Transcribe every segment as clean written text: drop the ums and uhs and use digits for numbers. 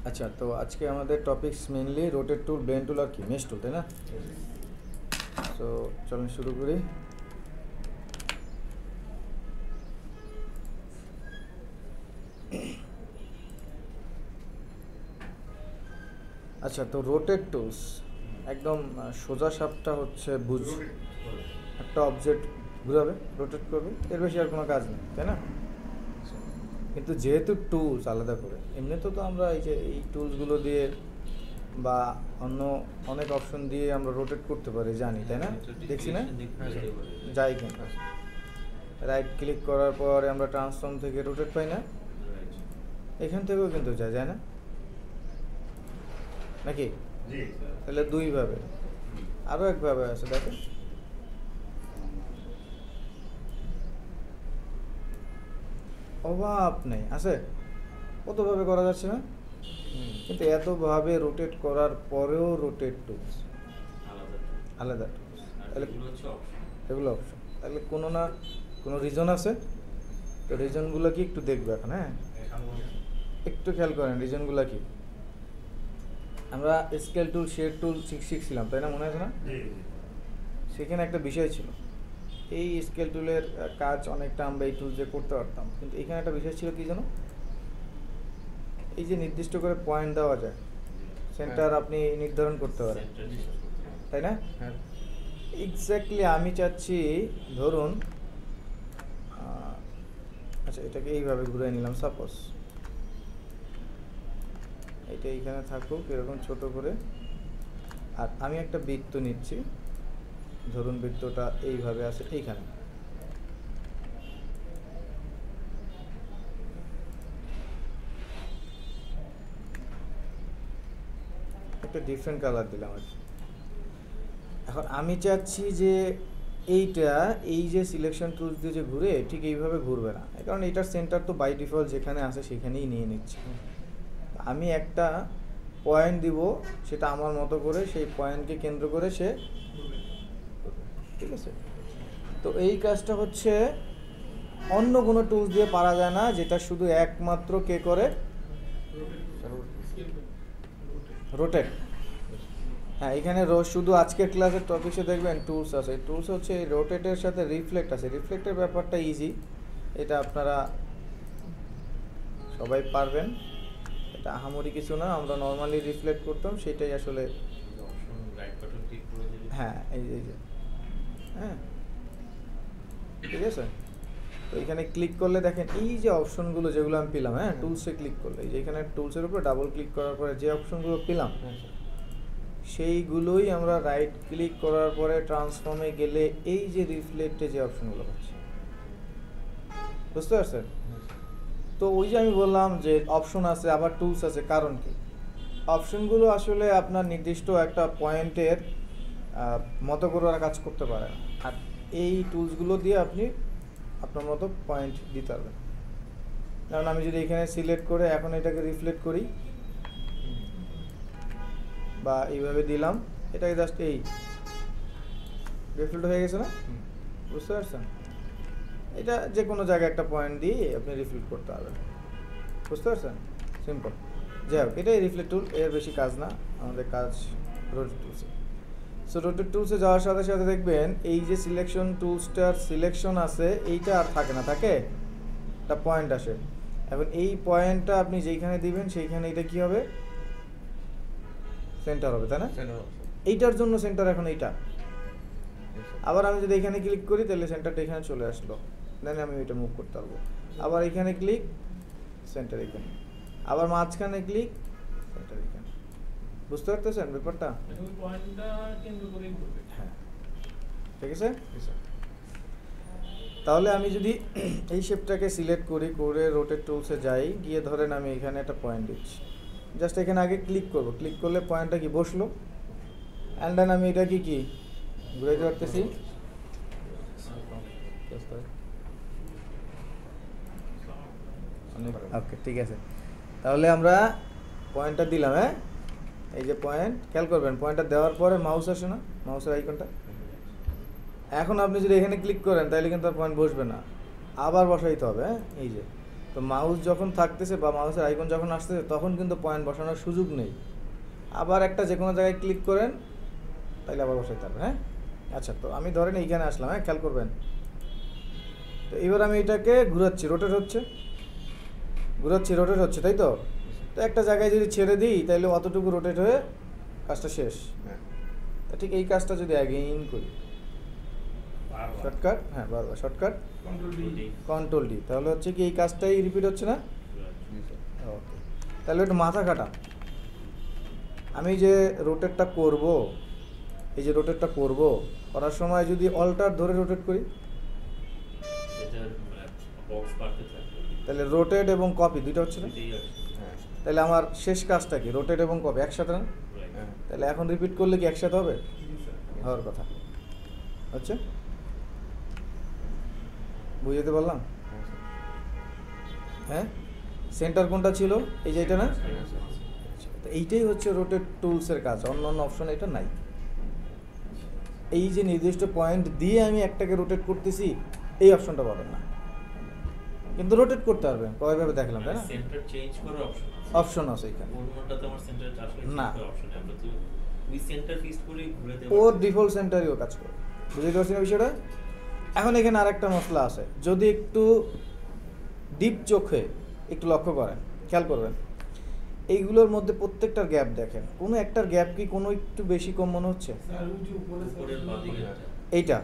আচ্ছা, তো আজকে আমাদের topics mainly rotate tool, blend tool আর কি মেশ টুল, তাই না? তো চলুন শুরু করি। আচ্ছা, তো রোটেট টুলস একদম সোজা সাপটা হচ্ছে বুঝ একটা অবজেক্ট ঘুরাবে, রোটেট করবে, এর বেশি আর কোনো কাজ নেই, তাই না? কিন্তু যেহেতু টুলস আলাদা করে, এমনিতে তো আমরা এই যে এই টুলসগুলো দিয়ে বা অন্য অনেক অপশন দিয়ে আমরা রোটেট করতে পারি, জানি, তাই না? দেখছি না যাই কিন্তু রাইট ক্লিক করার পরে আমরা ট্রান্সফর্ম থেকে রোটেট পাই না, এখান থেকেও কিন্তু যায় না নাকি? তাহলে দুইভাবে, আরও একভাবে আছে, দেখেন। অভাব নেই, আছে কতভাবে করা যাচ্ছে না? কিন্তু এতভাবে রোটেট করার পরেও রোটেট টুলস আলাদা টুলস, তাহলে এগুলো অপশন, তাহলে কোনো না কোনো রিজন আছে। তো রিজনগুলো কি একটু দেখবো এখন। হ্যাঁ, একটু খেয়াল করেন রিজনগুলো কি। আমরা স্কেল টুল, শেড টুল শিখছিলাম, তাই না? মনে আছে না? সেখানে একটা বিষয় ছিল, এই স্কেল টুলের কাজ অনেকটা আমরা এই টুল যে করতে পারতাম, কিন্তু এখানে একটা বিষয় ছিল কি জানো, এই যে নির্দিষ্ট করে পয়েন্ট দেওয়া যায়, সেন্টার আপনি নির্ধারণ করতে পারেন, তাই না? এক্স্যাক্টলি আমি চাচ্ছি, ধরুন আচ্ছা এটাকে এইভাবে ঘুরে নিলাম, সাপোজ এটা এইখানে থাকুক এরকম ছোট করে, আর আমি একটা বৃত্ত নিচ্ছি, ধরুন বৃত্তটা এইভাবে আছে এইখানে। একটা ডিফারেন্ট কালার দিলাম আর কি। এখন আমি চাচ্ছি যে এইটা, এই যে সিলেকশন টুলস দিয়ে যে ঘুরে, ঠিক এইভাবে ঘুরবে না, কারণ এটার সেন্টার তো বাই ডিফল্ট যেখানে আছে সেখানেই নিয়ে নিচ্ছে। আমি একটা পয়েন্ট দিব, সেটা আমার মতো করে, সেই পয়েন্টকে কেন্দ্র করে সে, ঠিক আছে? তো এই কাজটা হচ্ছে অন্য কোনো টুলস দিয়ে পারা যায় না, যেটা শুধু একমাত্র কে করে, রোটেট। হ্যাঁ, এখানে শুধু আজকের ক্লাসের টপিকসে দেখবেন টুলস আছে, টুলস হচ্ছে রোটেটের সাথে রিফ্লেক্ট আছে। রিফ্লেক্টের ব্যাপারটা ইজি, এটা আপনারা সবাই পারবেন, এটা আহামরি কিছু না। আমরা নর্মালি রিফ্লেক্ট করতাম, সেটাই আসলে। হ্যাঁ, এই যে হ্যাঁ, ঠিক আছে। তো এখানে ক্লিক করলে দেখেন এই যে অপশনগুলো যেগুলো আমি পেলাম, হ্যাঁ, টুলসে ক্লিক করলে এই যে এখানে টুলসের উপর ডাবল ক্লিক করার পরে যে অপশনগুলো পেলাম, সেইগুলোই আমরা রাইট ক্লিক করার পরে ট্রান্সফর্মে গেলে এই যে রিফ্লেক্টে যে অপশনগুলো হচ্ছে, বুঝতে পারছেন? তো ওই যে আমি বললাম যে অপশন আছে আবার টুলস আছে, কারণ কি? অপশনগুলো আসলে আপনার নির্দিষ্ট একটা পয়েন্টের মতো করে ওরা কাজ করতে পারে না, আর এই টুলসগুলো দিয়ে আপনি আপনার মতো পয়েন্ট দিতে পারবেন। কারণ আমি যদি এখানে সিলেক্ট করে এখন এটাকে রিফ্লেক্ট করি বা এইভাবে দিলাম, এটাকে জাস্ট এই রিফ্লেক্ট হয়ে গেছে না? বুঝতে পারছেন? এটা যে কোনো জায়গায় একটা পয়েন্ট দিয়ে আপনি রিফ্লেক্ট করতে পারবেন, বুঝতে পারছেন? সিম্পল। যাই হোক, এটাই রিফ্লেক্ট টুল, এর বেশি কাজ না, আমাদের কাজ রোটেট টুলসে। সো রোটেট টুলসে যাওয়ার সাথে সাথে দেখবেন এই যে সিলেকশন টুলসটার সিলেকশন আছে, এইটা আর থাকে না, থাকে একটা পয়েন্ট আসে। এখন এই পয়েন্টটা আপনি যেইখানে দিবেন সেইখানে এটা কি হবে, সেন্টার হবে, তাই না? এইটার জন্য সেন্টার এখন এইটা। আবার আমি যদি এখানে ক্লিক করি তাহলে সেন্টারটা এখানে চলে আসলো, দেন আমি এটা মুভ করতে পারবো। আবার এখানে ক্লিক, সেন্টার এখানে, আবার মাঝখানে ক্লিক, সেন্টার এখানে। বুঝতে পারতেছেন ব্যাপারটা? হ্যাঁ, ঠিক আছে। তাহলে আমি যদি এই শেপটাকে সিলেক্ট করি, করে রোটেট টুলসে যাই, গিয়ে ধরেন আমি এখানে একটা পয়েন্ট দিচ্ছি, জাস্ট এখানে আগে ক্লিক করব, ক্লিক করলে পয়েন্টটা কি বসলো, অ্যান্ড দেন আমি এটা কি ঘুরাইতে পারতেছি। ওকে, ঠিক আছে। তাহলে আমরা পয়েন্টটা দিলাম, হ্যাঁ, এই যে পয়েন্ট, খেয়াল করবেন পয়েন্টটা দেওয়ার পরে মাউস আসে না, মাউসের আইকনটা। এখন আপনি যদি এখানে ক্লিক করেন তাহলে কিন্তু আর পয়েন্ট বসবে না, আবার বসাইতে হবে। হ্যাঁ, এই যে, তো তো মাউস যখন থাকতেছে বা মাউসের আইকন যখন আসতেছে তখন কিন্তু পয়েন্ট বসানোর সুযোগ নেই। আবার একটা যে কোনো জায়গায় ক্লিক করেন তাইলে আবার বসাইতে হবে। হ্যাঁ, আচ্ছা, তো আমি ধরেন এইখানে আসলাম, হ্যাঁ খেয়াল করবেন। তো এবার আমি এটাকে ঘুরাচ্ছি, রোটেট হচ্ছে, ঘুরাচ্ছি, রোটেট হচ্ছে, তাই তো? তো একটা জায়গায় যদি ছেড়ে দিই তাহলে অতটুকু রোটেট হয়ে কাজটা শেষ। তা ঠিক এই কাজটা যদি অ্যাগেইন করি, শর্টকাট, হ্যাঁ বারবার শর্টকাট কন্ট্রোল ডি, তাহলে হচ্ছে কি এই কাজটাই রিপিট হচ্ছে না? ওকে, তাহলে একটু মাথা কাটা। আমি যে রোটেটটা করব, এই যে রোটেটটা করব, করার সময় যদি অল্টার ধরে রোটেট করি তাহলে রোটেট এবং কপি দুইটা হচ্ছে না? তাহলে আমার শেষ কাজটা কি? রোটেট এবং কপি একসাথে না? তাহলে এখন রিপিট করলে কি একসাথে হবে? হওয়ার কথা হচ্ছে। বুঝতে পারলাম? হ্যাঁ, সেন্টার কোনটা ছিল? এই যে এটা না? তো এইটাই হচ্ছে রোটেট টুলসের কাজ, অন্য অন্য অপশন এটা নাই। এই যে নির্দিষ্ট পয়েন্ট দিয়ে আমি একটাকে রোটেট করতেছি, এই অপশনটা পাবেন না, কিন্তু রোটেট করতে পারবেন। কয়ভাবে দেখলাম, তাই না? সেন্টার চেঞ্জ করার অপশন আছে এখানে। কোনটাতে আমার সেন্টার আসলে চেঞ্জ না, করার অপশন আমরা তো ওই সেন্টার ফিক্স করে ঘুরে দেব, ওর ডিফল্ট সেন্টারই ও কাজ করে। বুঝতে পারছেন বিষয়টা? এখন এখানে আরেকটা মশলা আছে, যদি একটু ডিপ চোখে একটু লক্ষ্য করেন, খেয়াল করবেন, এইগুলোর মধ্যে প্রত্যেকটার গ্যাপ দেখেন, কোনো একটার গ্যাপ কি কোনো একটু বেশি কম মনে হচ্ছে? উপরের বাঁদিকে এইটা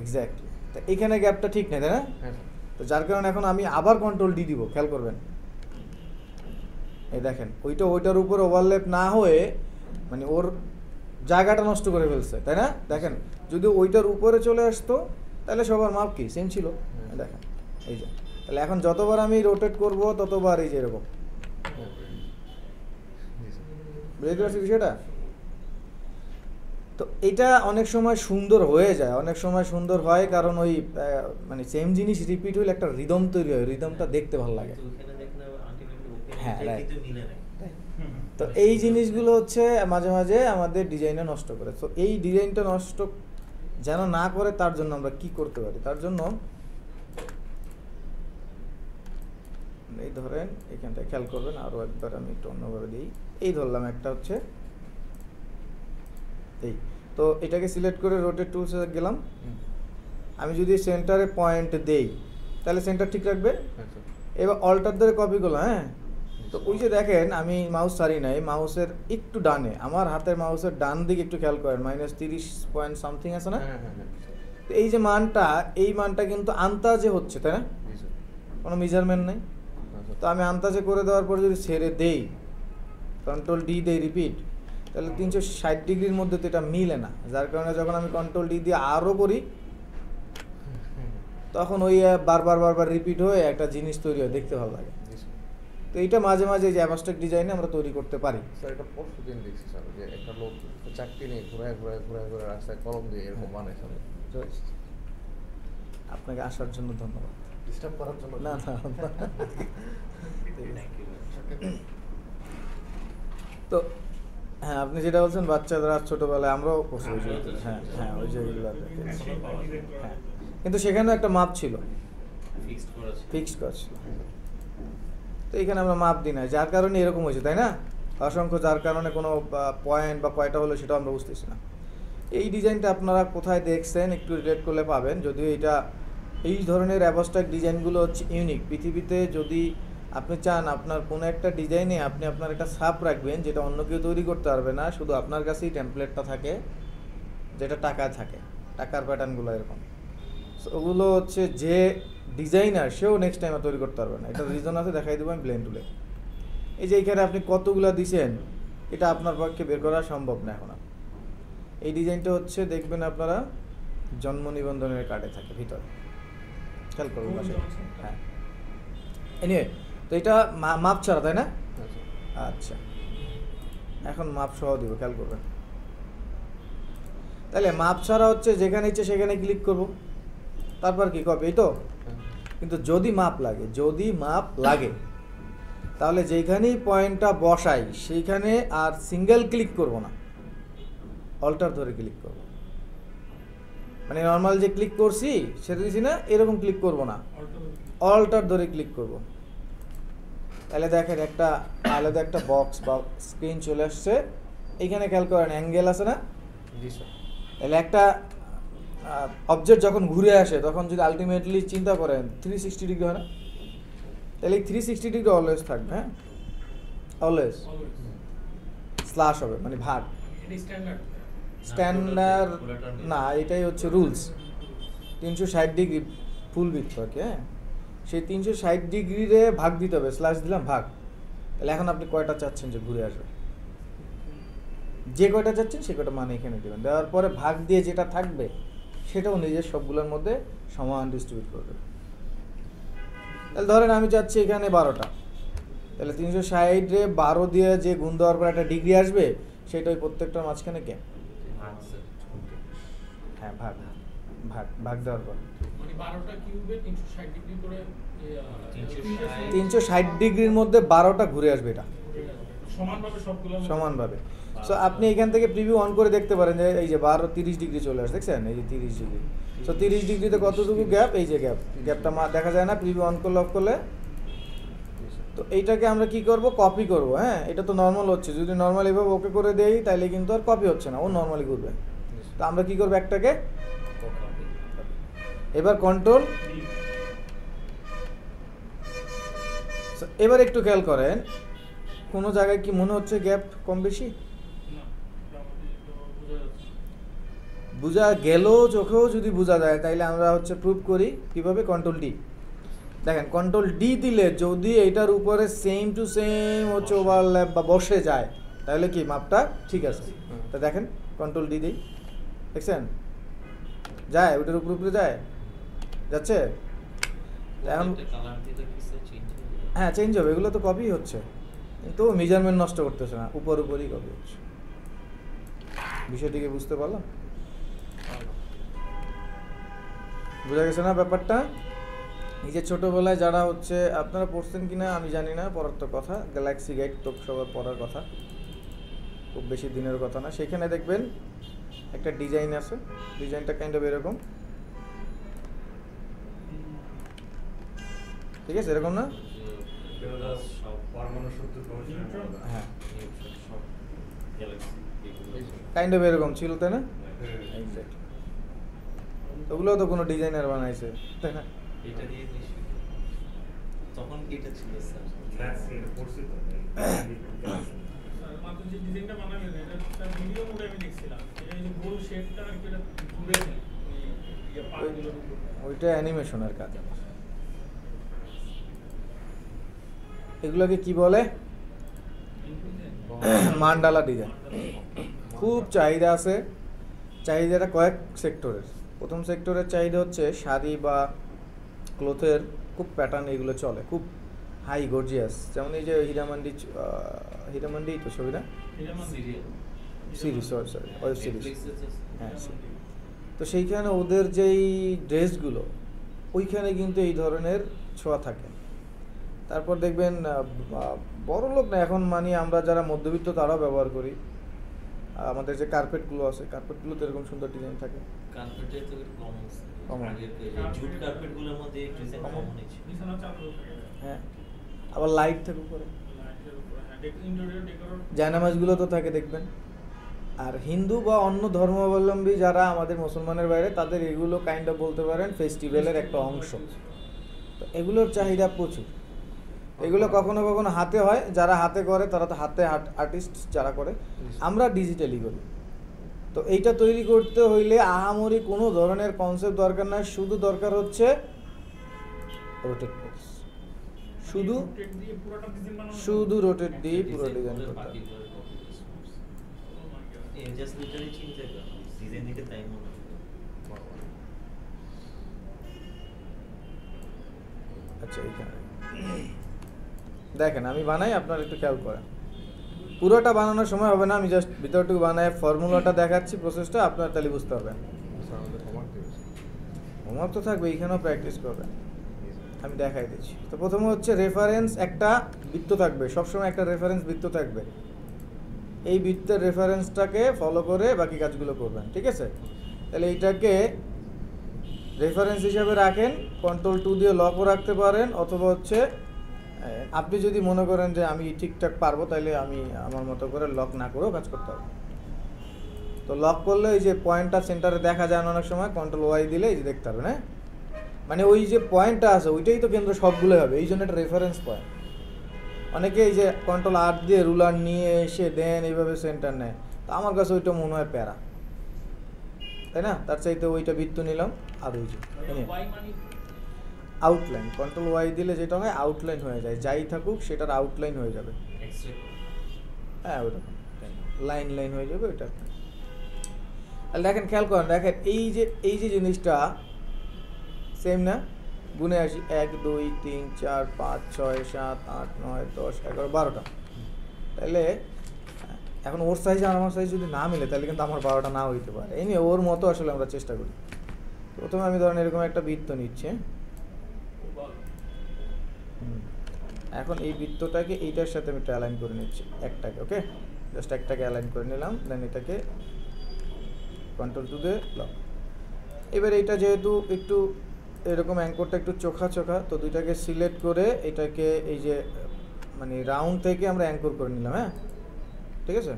এক্স্যাক্টলি, তা এখানে গ্যাপটা ঠিক নেই, তাই না? তো যার কারণে এখন আমি আবার কন্ট্রোল ডি দিব, খেয়াল করবেন। এই দেখেন, ওইটার উপর ওভারল্যাপ না হয়ে মানে ওর জায়গাটা নষ্ট করে ফেলছে, তাই না? দেখেন, যদি ওইটার উপরে চলে আসতো তাহলে সবার মাপ কি সেম ছিল। দেখেন এই যে, তাহলে এখন যতবার আমি রোটেট করব ততবার এই যে এরকম। বুঝতে পারছি বিষয়টা? তো এটা অনেক সময় সুন্দর হয়ে যায়, অনেক সময় সুন্দর হয় কারণ ওই মানে সেম জিনিস রিপিট হইলে একটা রিদম তৈরি হয়, রিদমটা দেখতে ভালো লাগে। হ্যাঁ, তো এই জিনিসগুলো হচ্ছে মাঝে মাঝে আমাদের ডিজাইনটা নষ্ট করে। তো এই ডিজাইনটা নষ্ট যেন না করে তার জন্য আমরা কি করতে পারি? তার জন্য এই ধরেন এখানটা খেয়াল করবেন, আরও একবার আমি একটু অন্যভাবে দিই। এই ধরলাম একটা হচ্ছে এই, তো এটাকে সিলেক্ট করে রোটেট টুলসে গেলাম। আমি যদি সেন্টারে পয়েন্ট দেই তাহলে সেন্টার ঠিক রাখবে। এবার অল্টার ধরে কপি করলাম, হ্যাঁ, তো ওই যে দেখেন আমি মাউস ছাড়ি নাই, মাউসের একটু ডানে, আমার হাতের মাউসের ডান দিকে একটু খেয়াল করেন, -30 পয়েন্ট সামথিং আছে না? তো এই যে মানটা, এই মানটা কিন্তু আন্তাজে হচ্ছে, তাই না? কোনো মেজারমেন্ট নেই। তো আমি আন্তাজে করে দেওয়ার পর যদি ছেড়ে দেই, কন্ট্রোল ডি দেই রিপিট, তাহলে 360 ডিগ্রির মধ্যে তো এটা মিলে না। যার কারণে যখন আমি কন্ট্রোল ডি দিয়ে আরও করি তখন ওই বারবার রিপিট হয়ে একটা জিনিস তৈরি হয়, দেখতে ভালো লাগে। তো এইটা মাঝে মাঝে যে অ্যাবস্ট্রাক্ট ডিজাইনে আমরা তৈরি করতে পারি। স্যার, এটা পরশু দিন দেখছি স্যার, যে একটা লোক চাকরি নিয়ে ঘুরায় রাস্তায় কলম দিয়ে এরকম বানায় স্যার। আপনাকে আসার জন্য ধন্যবাদ, ডিস্টার্ব করার জন্য না না। তো হ্যাঁ, আপনি যেটা বলছেন বাচ্চারা ছোটবেলায় আমরাও করছি, হ্যাঁ হ্যাঁ, ওই যে হ্যাঁ, কিন্তু সেখানে একটা মাপ ছিল, ফিক্সড করা ছিল। তো এখানে আমরা মাপ দিই না, যার কারণে এরকম হয়েছে, তাই না? অসংখ্য, যার কারণে কোনো পয়েন্ট বা কয়টা হলো সেটাও আমরা বুঝতেছি না। এই ডিজাইনটা আপনারা কোথায় দেখছেন একটু রিলেট করলে পাবেন, যদিও এটা এই ধরনের অ্যাবস্ট্রাক্ট ডিজাইনগুলো হচ্ছে ইউনিক। পৃথিবীতে যদি আপনি চান আপনার কোনো একটা ডিজাইনে আপনি আপনার একটা ছাপ রাখবেন যেটা অন্য কেউ তৈরি করতে পারবে না, শুধু আপনার কাছেই টেমপ্লেটটা থাকে, যেটা টাকায় থাকে, টাকার প্যাটার্নগুলো এরকম, ওগুলো হচ্ছে যে ডিজাইনার সেও নেক্সট টাইমে তৈরি করতে পারবে না। এটা রিজন আছে, দেখাই দেবো আমি প্লেন টুলে। এই যে এখানে আপনি কতগুলো দিছেন এটা আপনার পক্ষে বের করা সম্ভব না এখন। এই ডিজাইনটা হচ্ছে দেখবেন আপনারা জন্ম নিবন্ধনের কার্ডে থাকে ভিতরে, খেয়াল করুন পাশে। হ্যাঁ, এনিওয়ে, তো এটা মাপ ছাড়া, তাই না? আচ্ছা, এখন মাপ সহ দিব, খেয়াল করবেন। তাহলে মাপ ছাড়া হচ্ছে যেখানে ইচ্ছে সেখানে ক্লিক করব, তারপর কি কপি, এই তো। কিন্তু যদি মাপ লাগে তাহলে যেখানেই পয়েন্টটা বসাই সেইখানে আর সিঙ্গেল ক্লিক করব না, অল্টার ধরে ক্লিক করব। মানে নর্মাল যে ক্লিক করছি সেটা দিছি না, এরকম ক্লিক করব না, অল্টার ধরে ক্লিক করব, তাহলে দেখেন একটা আলাদা একটা বক্স বা স্ক্রিন চলে আসছে। এইখানে খেয়াল করেন অ্যাঙ্গেল আছে না? জি স্যার। তাহলে একটা অবজেক্ট যখন ঘুরে আসে তখন যদি আলটিমেটলি চিন্তা করেন 360 ডিগ্রি হয় না? তাহলে এই 360 ডিগ্রি অলওয়েজ থাকবে, হ্যাঁ অলওয়েজ স্ল্যাশ হবে মানে ভাগ। স্ট্যান্ডার্ড না, এটাই হচ্ছে রুলস। 360 ডিগ্রি ফুল বৃত্ত আর কি, হ্যাঁ সেই 360 ডিগ্রিরে ভাগ দিতে হবে, স্ল্যাশ দিলাম ভাগ। তাহলে এখন আপনি কয়টা চাচ্ছেন যে ঘুরে আসবে, যে কয়টা চাচ্ছেন সে কয়টা মানে এখানে দেবেন, দেওয়ার পরে ভাগ দিয়ে যেটা থাকবে সেটাও নিজের সবগুলোর মধ্যে সমান ডিস্ট্রিবিউট করবে। তাহলে ধরেন আমি চাচ্ছি এখানে 12টা, তাহলে 360-এ 12 দিয়ে যে গুণ দেওয়ার পর একটা ডিগ্রি আসবে সেটা ওই প্রত্যেকটার মাঝখানে কে? হ্যাঁ ভাগ ভাগ ভাগ দেওয়ার পর 360 ডিগ্রির মধ্যে 12টা ঘুরে আসবে, এটা সমানভাবে। সো আপনি এখান থেকে প্রিভিউ অন করে দেখতে পারেন যে এই যে 30 ডিগ্রি চলে আসছে, দেখছেন এই যে 30 ডিগ্রি। সো 30 ডিগ্রিতে কতটুকু গ্যাপ, এই যে গ্যাপটা দেখা যায় না প্রিভিউ অন করলে অফ করলে। তো এইটাকে আমরা কি করব, কপি করব। হ্যাঁ এটা তো নর্মাল হচ্ছে, যদি নর্মাল এভাবে ওকে করে দেই তাহলে কিন্তু আর কপি হচ্ছে না, ও নর্মালি ঘুরবে। তো আমরা কি করব, একটাকে এবার কন্ট্রোল। এবার একটু খেয়াল করেন কোনো জায়গায় কি মনে হচ্ছে গ্যাপ কম বেশি? বোঝা গেল চোখেও যদি বোঝা যায় তাইলে আমরা হচ্ছে প্রুভ করি কিভাবে, কন্ট্রোল ডি। দেখেন কন্ট্রোল ডি দিলে যদি এটার উপরে সেম টু সেম হচ্ছে ওভারল্যাপ বা বসে যায় তাহলে কি মাপটা ঠিক আছে। তা দেখেন কন্ট্রোল ডি দিই, দেখছেন যায়, ওটার উপরে যায়, যাচ্ছে। এখন হ্যাঁ চেঞ্জ হবে, এগুলো তো কপি হচ্ছে কিন্তু মেজারমেন্ট নষ্ট করতেছে না, উপরই কপি হচ্ছে। বিষয়টিকে বুঝতে পারলাম, বোঝা গেছে না ব্যাপারটা? এই যে ছোটোবেলায় যারা হচ্ছে আপনারা পড়ছেন কিনা আমি জানি না, পড়ার তো কথা, গ্যালাক্সি গাইড তো সবার পড়ার কথা, খুব বেশি দিনের কথা না। সেখানে দেখবেন একটা ডিজাইন আছে, ডিজাইনটা কাইন্ড অফ এরকম, ঠিক আছে এরকম না? হ্যাঁ কাইন্ড অফ এরকম ছিল তাই না? এক্স্যাক্টলি। ওগুলো তো কোনো ডিজাইনার বানাইছে তাই না? এটা দিয়ে তখন এটা ছিল স্যার, যে ডিজাইনটা বানাবেন এটা তার ভিডিও মোডে আমি দেখছিলাম, এটা এই যে গোল শেপটা আর কি, এটা ঘুরে যায় এই পাগুলো, ওইটা অ্যানিমেশনের কাজ। এগুলোকে কি বলে? মান্ডালা ডিজাইন। খুব চাহিদা আছে, চাহিদাটা কয়েক সেক্টরের। প্রথম সেক্টরের চাহিদা হচ্ছে শাড়ি বা ক্লোথের খুব প্যাটার্ন, এগুলো চলে খুব হাই গর্জিয়াস, যেমন এই যে হীরামান্ডি তো ছবি না, সিরিজ সরি ওয়েব সিরিজ, হ্যাঁ তো সেইখানে ওদের যেই ড্রেসগুলো ওইখানে কিন্তু এই ধরনের ছোঁয়া থাকে। তারপর দেখবেন বড় লোক না, এখন মানে আমরা যারা মধ্যবিত্ত তারাও ব্যবহার করি, আমাদের যে কার্পেটগুলো আছে কার্পেটগুলোতে এরকম সুন্দর ডিজাইন থাকে। কার্পেটের তো কমন কমন, জুট কার্পেটগুলোর মধ্যে ডিজাইন কমন আছে। বিছানা চাদর থাকে, হ্যাঁ আবার লাইট থাকে উপরে, লাইটের উপরে ইন্টেরিয়র ডেকোর, জায়নামাজগুলো তো থাকে দেখবেন। আর হিন্দু বা অন্য ধর্মাবলম্বী যারা আমাদের মুসলমানের বাইরে, তাদের এগুলো কাইন্ড অফ বলতে পারেন ফেস্টিভ্যালের একটা অংশ। তো এগুলোর চাহিদা প্রচুর। এগুলো কখনো কখনো হাতে হয়, যারা হাতে করে তারা তো হাতে আর্টিস্ট যারা করে, আমরা ডিজিটালি করি। তো এইটা তৈরি করতে হইলে আহামরি কোনো ধরনের কনসেপ্ট দরকার নাই, শুধু দরকার হচ্ছে রোটেট ফোর্স, শুধু রোটেট দিয়ে পুরো ডিজাইন করতে হবে। জাস্ট লিটারালি চিন্তা করো, ডিজাইন দিতে টাইম হবে। আচ্ছা এইখানে দেখেন আমি বানাই, আপনারা একটু খেয়াল করেন। পুরোটা বানানোর সময় হবে না, আমি জাস্ট ভিতরটুকু বানাই, ফর্মুলাটা দেখাচ্ছি, প্রসেসটা আপনার তাহলে বুঝতে পারবেন। হোমওয়ার্ক তো থাকবে, এইখানেও প্র্যাকটিস করবেন, আমি দেখাই দিচ্ছি। তো প্রথমে হচ্ছে রেফারেন্স, একটা বৃত্ত থাকবে, সবসময় একটা রেফারেন্স বৃত্ত থাকবে। এই বৃত্তের রেফারেন্সটাকে ফলো করে বাকি কাজগুলো করবেন, ঠিক আছে? তাহলে এইটাকে রেফারেন্স হিসাবে রাখেন, কন্ট্রোল 2 দিয়ে লকও রাখতে পারেন, অথবা হচ্ছে আপনি যদি মনে করেন যে আমি ঠিকঠাক পারবো, তাহলে আমি আমার মতো করে লক না করেও কাজ করতে পারবো। তো লক করলে এই যে পয়েন্টটা সেন্টারে দেখা যায় না অনেক সময়, কন্ট্রোল ওয়াই দিলে এই যে দেখতে পারবেন। হ্যাঁ, মানে ওই যে পয়েন্টটা আছে ওইটাই তো কেন্দ্র সবগুলোই হবে, এই জন্য একটা রেফারেন্স পয়েন্ট। অনেকে এই যে কন্ট্রোল 8 দিয়ে রুলার নিয়ে এসে দেন এইভাবে সেন্টার নেয়, তো আমার কাছে ওইটা মনে হয় প্যারা, তাই না? তার চাইতে ওইটা বৃত্ত নিলাম, আর ওই যে আউটলাইন, কন্ট্রোল ওয়াই দিলে যেটা হয় আউটলাইন হয়ে যায়, যাই থাকুক সেটার আউটলাইন হয়ে যাবে। হ্যাঁ, ওইরকম লাইন লাইন হয়ে যাবে ওইটা। তাহলে দেখেন, খেয়াল করেন, দেখেন এই যে জিনিসটা সেম না, গুনে আসি 1 2 3 4 5 6 7 8 9 10 11 12টা। তাহলে এখন ওর সাইজ আর আমার সাইজ যদি না মিলে, তাহলে কিন্তু আমার 12টা নাও হইতে পারে। এই নিয়ে ওর মতো আসলে আমরা চেষ্টা করি। প্রথমে আমি ধরেন এরকম একটা বৃত্ত নিচ্ছি। এখন এই বৃত্তটাকে এইটার সাথে আমি অ্যালাইন করে নিচ্ছি, একটাকে। ওকে, জাস্ট একটাকে অ্যালাইন করে নিলাম, দেন এটাকে কন্ট্রোল 2 দিয়ে লক। এবার এইটা যেহেতু একটু এরকম অ্যাঙ্করটা একটু চোখা চোখা, তো দুইটাকে সিলেক্ট করে এটাকে এই যে মানে রাউন্ড থেকে আমরা অ্যাঙ্কর করে নিলাম। হ্যাঁ, ঠিক আছে,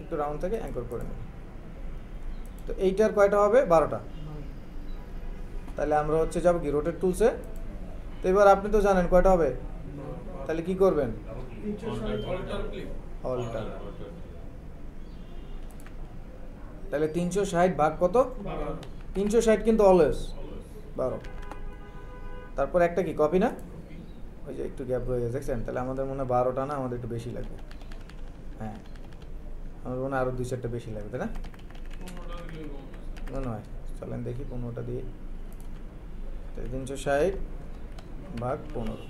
একটু রাউন্ড থেকে অ্যাঙ্কর করে নিলাম। তো এইটার কয়টা হবে? 12টা। তাহলে আমরা হচ্ছে যাবো কি রোটেট টুলসে। তো এবার আপনি তো জানেন কয়টা হবে, তাহলে কি করবেন? অল্টার। তাহলে 360 ভাগ কত? 360 কিন্তু অলওয়েজ 12। তারপর একটা কি কপি না, ওই যে একটু গ্যাপ রয়ে গেছে, দেখছেন? তাহলে আমাদের মনে হয় 12টা না, আমাদের একটু বেশি লাগবে। হ্যাঁ, আমাদের মনে হয় আরও 2-4টা বেশি লাগবে, তাই না? মনে হয়। চলেন দেখি 15টা দিয়ে। 360 ভাগ 15,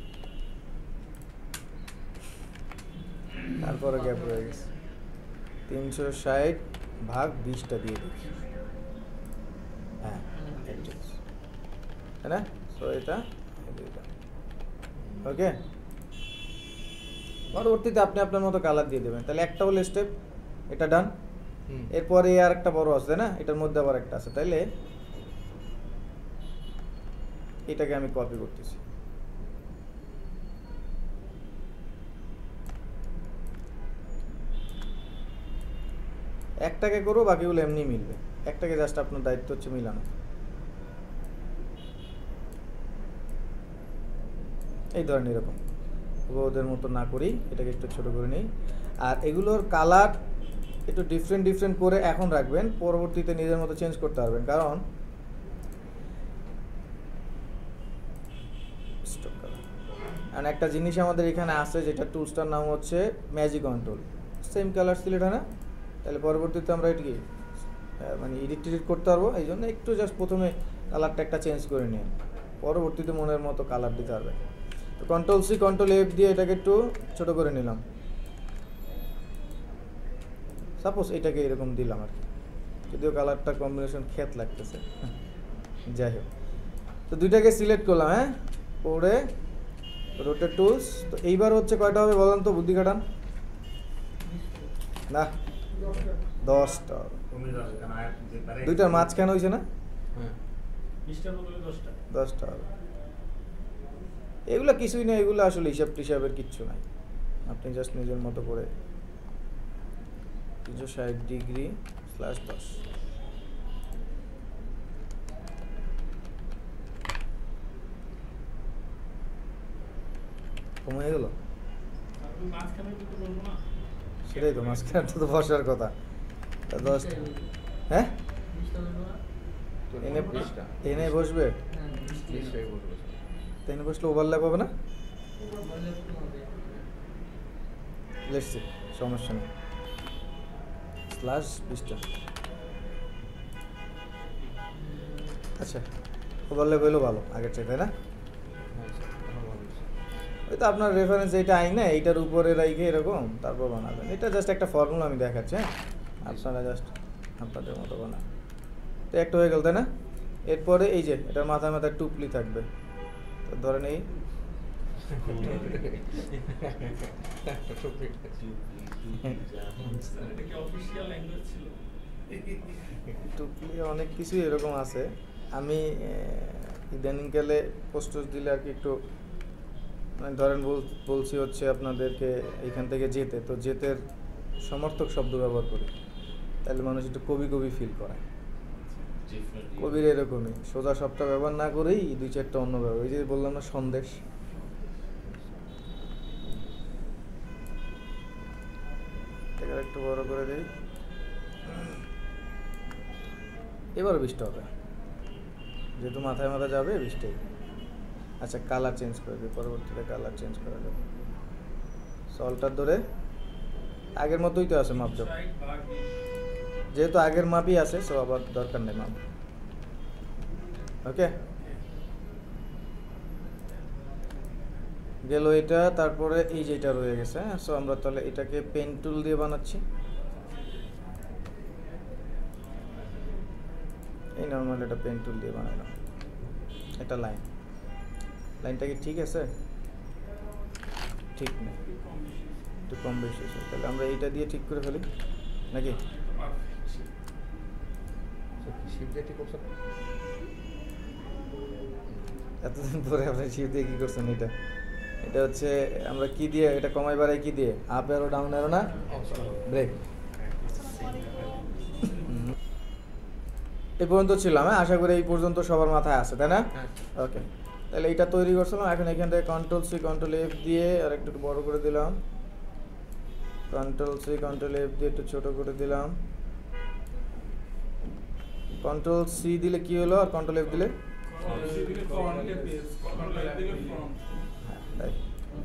তারপরে গ্যাপ রয়ে গেছে। 360 ভাগ 20টা দিয়ে দেখি। হ্যাঁ, তাই না? সো এটা ওকে। পরবর্তীতে আপনি আপনার মতো কালার দিয়ে দেবেন। তাহলে একটা হলো স্টেপ, এটা ডান। এরপরে আর একটা বড় আছে, তাই না? এটার মধ্যে আবার একটা আছে, তাইলে এটাকে আমি কপি করতেছি। একটাকে করবো, বাকিগুলো এমনি মিলবে। একটাকে জাস্ট আপনার দায়িত্ব হচ্ছে মিলানো। এই ধরেন এরকম, ওদের মতো না করি, এটাকে একটু ছোট করে নিই। আর এগুলোর কালার একটু ডিফারেন্ট করে এখন রাখবেন, পরবর্তীতে নিজের মতো চেঞ্জ করতে পারবেন। কারণ একটা জিনিস আমাদের এখানে আছে, যেটা টুলসটার নাম হচ্ছে magic control. Same colour select হয় না, তাহলে পরবর্তীতে আমরা এটা কি মানে এডিট করতে পারবো। এই জন্য একটু জাস্ট প্রথমে কালারটা একটা চেঞ্জ করে নিয়ে পরবর্তীতে মনের মতো কালার দিতে পারবে। তো কন্ট্রোল সি কন্ট্রোল এফ দিয়ে এটাকে একটু ছোট করে নিলাম। সাপোজ এটাকে এরকম দিলাম আর কি, যদিও কালারটা কম্বিনেশন খেত লাগতেছে, যাই হোক। তো দুইটাকে সিলেক্ট করলাম। হ্যাঁ, পরে রোটেট টুলস। তো এইবার হচ্ছে কয়টা হবে বলেন তো, বুদ্ধি কাটান না। 10টা। দুইটার মাঝখানে হয়েছে না, 10টা হবে। এগুলো কিছুই না, এগুলো আসলে হিসাব টিসাবের কিচ্ছু নাই। আপনি জাস্ট নিজের মতো করে 360 ডিগ্রি /10। কমে গেল, সেটাই তো মাঝখানে তো বসার কথা। 10টা। হ্যাঁ, এনে বসবে, এনে বসলে ওভারল্যাপ হবে না? লেটস সি, সমস্যা নেই। /20টা। আচ্ছা, ওভারল্যাপ হইলো ভালো আগের চেয়ে, তাই না? ওই তো আপনার রেফারেন্স এইটা আই না, এইটার উপরে রাইখে এরকম তারপর বানাবেন। এটা জাস্ট একটা ফর্মুলা আমি দেখাচ্ছি। হ্যাঁ, আপনারা জাস্ট আপনাদের মতো বানান। তো একটা হয়ে গেল, তাই না? এরপরে এই যে এটার মাথায় মাথায় টুপলি থাকবে। তো ধরেন এই টুপলি অনেক কিছুই এরকম আছে। আমি ইদানিংকালে পোস্ট দিলে আর কি একটু মানে ধরেন বলছি হচ্ছে আপনাদেরকে এখান থেকে যেতে, তো যেতের সমর্থক শব্দ ব্যবহার করি, তাহলে মানুষ একটু কবি কবি ফিল করে। কবির এরকমই সোজা শব্দটা ব্যবহার না করেই 2-4টা অন্য ব্যবহার। ওই যে বললাম না সন্দেশ, একটু বড় করে দিই। এবার বৃষ্টি হবে, যেহেতু মাথায় মাথা যাবে বৃষ্টি। আচ্ছা কালার চেঞ্জ করে দিই, পরবর্তীতে কালার চেঞ্জ করা যাবে। সলটার ধরে আগের মতোই তো আছে মাপ যাবে, যেহেতু আগের মাপই আছে সো আবার দরকার নেই মাপ। ওকে গেল এটা, তারপরে এই যেটা রয়ে গেছে। হ্যাঁ, সো আমরা তাহলে এটাকে পেন টুল দিয়ে বানাচ্ছি। এই নর্মাল এটা পেন টুল দিয়ে বানালাম। এটা লাইনটা কি ঠিক আছে? ঠিক নেই, একটু কম বেশি আছে। তাহলে আমরা এইটা দিয়ে ঠিক করে ফেলি নাকি? শিপ দিয়ে ঠিক করছেন? এতদিন পরে আপনি শিপ দিয়ে কি করছেন? এটা হচ্ছে আমরা কি দিয়ে এটা কমাই বাড়াই, কি দিয়ে? আপ অ্যারো ডাউন অ্যারো না ব্রেক। এই পর্যন্ত ছিলাম। হ্যাঁ, আশা করি এই পর্যন্ত সবার মাথায় আছে, তাই না? ওকে, তাহলে এইটা তৈরি করছিলাম। এখন এখান থেকে Ctrl+C Ctrl+F দিয়ে আর একটু বড় করে দিলাম, Ctrl+C Ctrl+F দিয়ে একটু ছোট করে দিলাম। Ctrl+C দিলে কি হলো আর Ctrl+F দিলে?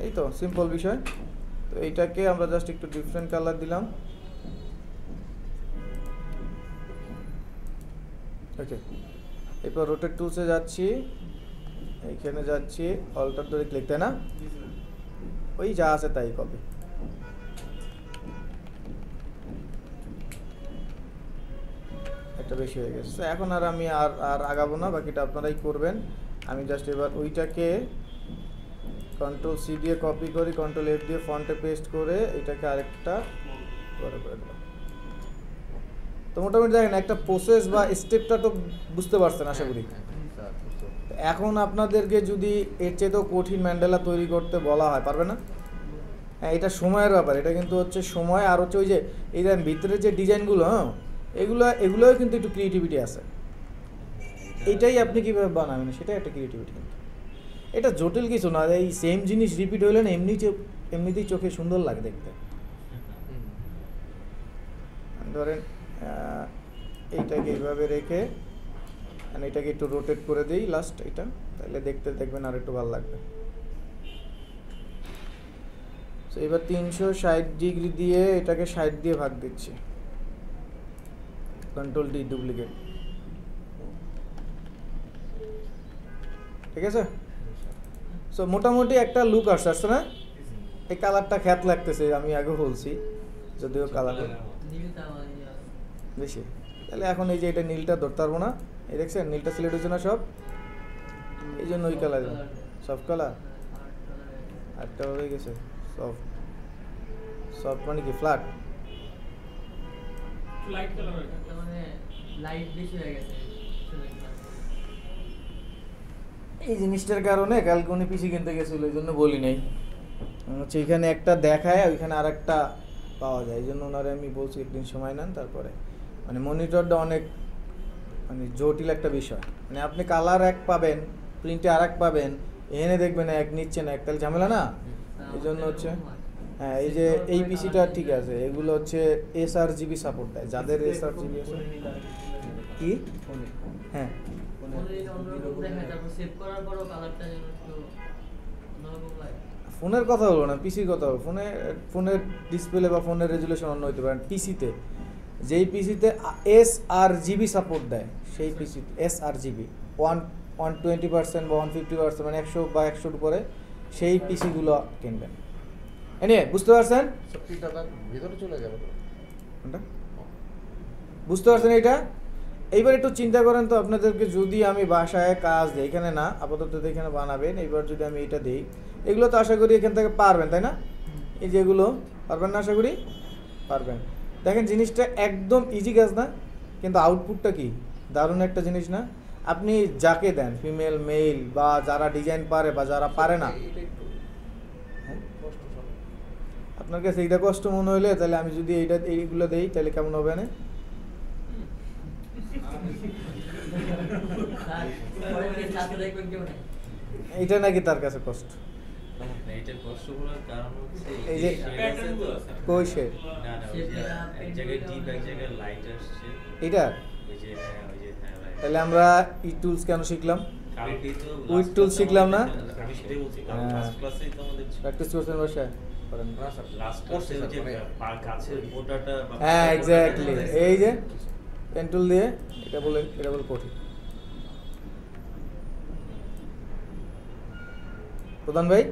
এই তো সিম্পল বিষয়। তো এইটাকে আমরা জাস্ট একটু ডিফারেন্ট কালার দিলাম। ওকে, এরপর রোটেট টুলসে যাচ্ছি, এইখানে যাচ্ছি, অল্টার ধরে ক্লিক, তাই না? ওই যা আছে তাই কপি। একটা বেশি হয়ে গেছে। এখন আর আমি আর আগাবো না, বাকিটা আপনারাই করবেন। আমি জাস্ট এবার ওইটাকে Ctrl+C দিয়ে কপি করি, Ctrl+F দিয়ে ফন্টে পেস্ট করে এটাকে আরেকটা বড় করে দেব। তো মোটামুটি দেখেন একটা প্রসেস বা স্টেপটা তো বুঝতে পারছেন আশা করি। এখন আপনাদেরকে যদি এর চেয়েও কঠিন ম্যান্ডেলা তৈরি করতে বলা হয়, পারবে না? হ্যাঁ, এটা সময়ের ব্যাপার। এটা কিন্তু হচ্ছে সময়, আর হচ্ছে ওই যে এই দেখেন ভিতরে যে ডিজাইনগুলো, হ্যাঁ এগুলোও কিন্তু একটু ক্রিয়েটিভিটি আছে। এটাই আপনি কীভাবে বানাবেন সেটাই একটা ক্রিয়েটিভিটি। কিন্তু এটা জটিল কিছু না, এই সেম জিনিস রিপিট হইলে না এমনিতেই চোখে সুন্দর লাগে দেখতে। ধরেন এইটাকে এইভাবে রেখে এটাকে একটু রোটেট করে দিই লাস্ট এটা, তাহলে দেখতে দেখবেন আর একটু ভালো লাগবে। তো এবার 360 ডিগ্রি দিয়ে এটাকে 60 দিয়ে ভাগ দিচ্ছি, Ctrl+D ডুপ্লিকেট। ঠিক আছে? সো মোটামুটি একটা লুক আসছে না? এই কালারটা খ্যাত লাগতেছে, আমি আগে বলছি, যদিও কালার বেশি। তাহলে এখন এই যে এটা নীলটা ধরতে পারবো না, এই দেখছেন নীলটা সিলেক্ট হচ্ছে না সব, এই জন্য ওই কালার সব কালার একটা হয়ে গেছে। সফট মানে কি ফ্ল্যাট? লাইট কালার মানে লাইট বেশি হয়ে গেছে। এই জিনিসটার কারণে কালকে উনি পিসি কিনতে গেছিল, এই জন্য বলি নাই। হচ্ছে এখানে একটা দেখায়, ওইখানে আর একটা পাওয়া যায়, এই জন্য ওনারে আমি বলছি একদিন সময় নেন। তারপরে মানে মনিটরটা অনেক মানে জটিল একটা বিষয়। মানে আপনি কালার এক পাবেন, প্রিন্টে আর এক পাবেন, এনে দেখবেন এক নিচ্ছে না, এক, তাহলে ঝামেলা না? এই জন্য হচ্ছে হ্যাঁ, এই যে এই পিসিটা ঠিক আছে, এগুলো হচ্ছে sRGB সাপোর্ট দেয়, যাদের sRGB আছে। কি? হ্যাঁ, ফোনের কথা বলবো না, পিসির কথা বলবো। ফোনের ডিসপ্লে বা ফোনের রেজুলেশন অন্য হতে পারে। পিসিতে যেই পিসিতে sRGB সাপোর্ট দেয়, সেই পিসি sRGB 120% বা 150%, মানে 100 বা 100-র উপরে, সেই পিসিগুলো কিনবেন। এনিয়ে বুঝতে পারছেন? ভিতরে চলে যাবে, বুঝতে পারছেন এটা? এইবার একটু চিন্তা করেন তো, আপনাদেরকে যদি আমি বাসায় কাজ দিই, এখানে না আপাতত এখানে বানাবেন, এইবার যদি আমি এটা দিই, এগুলো তো আশা করি এখান থেকে পারবেন, তাই না? এই যেগুলো পারবেন না আশা করি? পারবেন। দেখেন জিনিসটা একদম ইজি কাজ না, কিন্তু আউটপুটটা কি দারুণ একটা জিনিস না? আপনি যাকে দেন, ফিমেল মেল বা যারা ডিজাইন পারে বা যারা পারে না, এটা একটু হ্যাঁ? কষ্ট স্যার। আপনার কাছে এইটা কষ্ট মনে হইলে তাহলে আমি যদি এইগুলো দেই তাহলে কেমন হবে না? সাথে দেখবেন কেউ নাই। এইটা নাকি তার কাছে কষ্ট? না, এটার কষ্ট হওয়ার কারণ হচ্ছে এই যে প্যাটার্ন গুলো আছে। কই সে না না, ওই যে এক জায়গায় ডিপ এক জায়গায় লাইট আসছে। এইটা, ওই যে right. তাহলে আমরা ই টুলস কেন শিখলাম? কালকেই তো With last tool class শিখলাম না? আমি সেটাই বলছি, কারণ হ্যাঁ। last class এই তো আমাদের প্র্যাকটিস করছেন বাসায়? করেন না? না স্যার, লাস্ট করছি ক্লাসে স্যার, যে মানে গাছের মোটাটা বা হ্যাঁ মোটাটা এক্স্যাক্টলি, দেখাচ্ছে। এই যে পেন টুল দিয়ে এটা বলে কঠিন। প্রধান ভাই,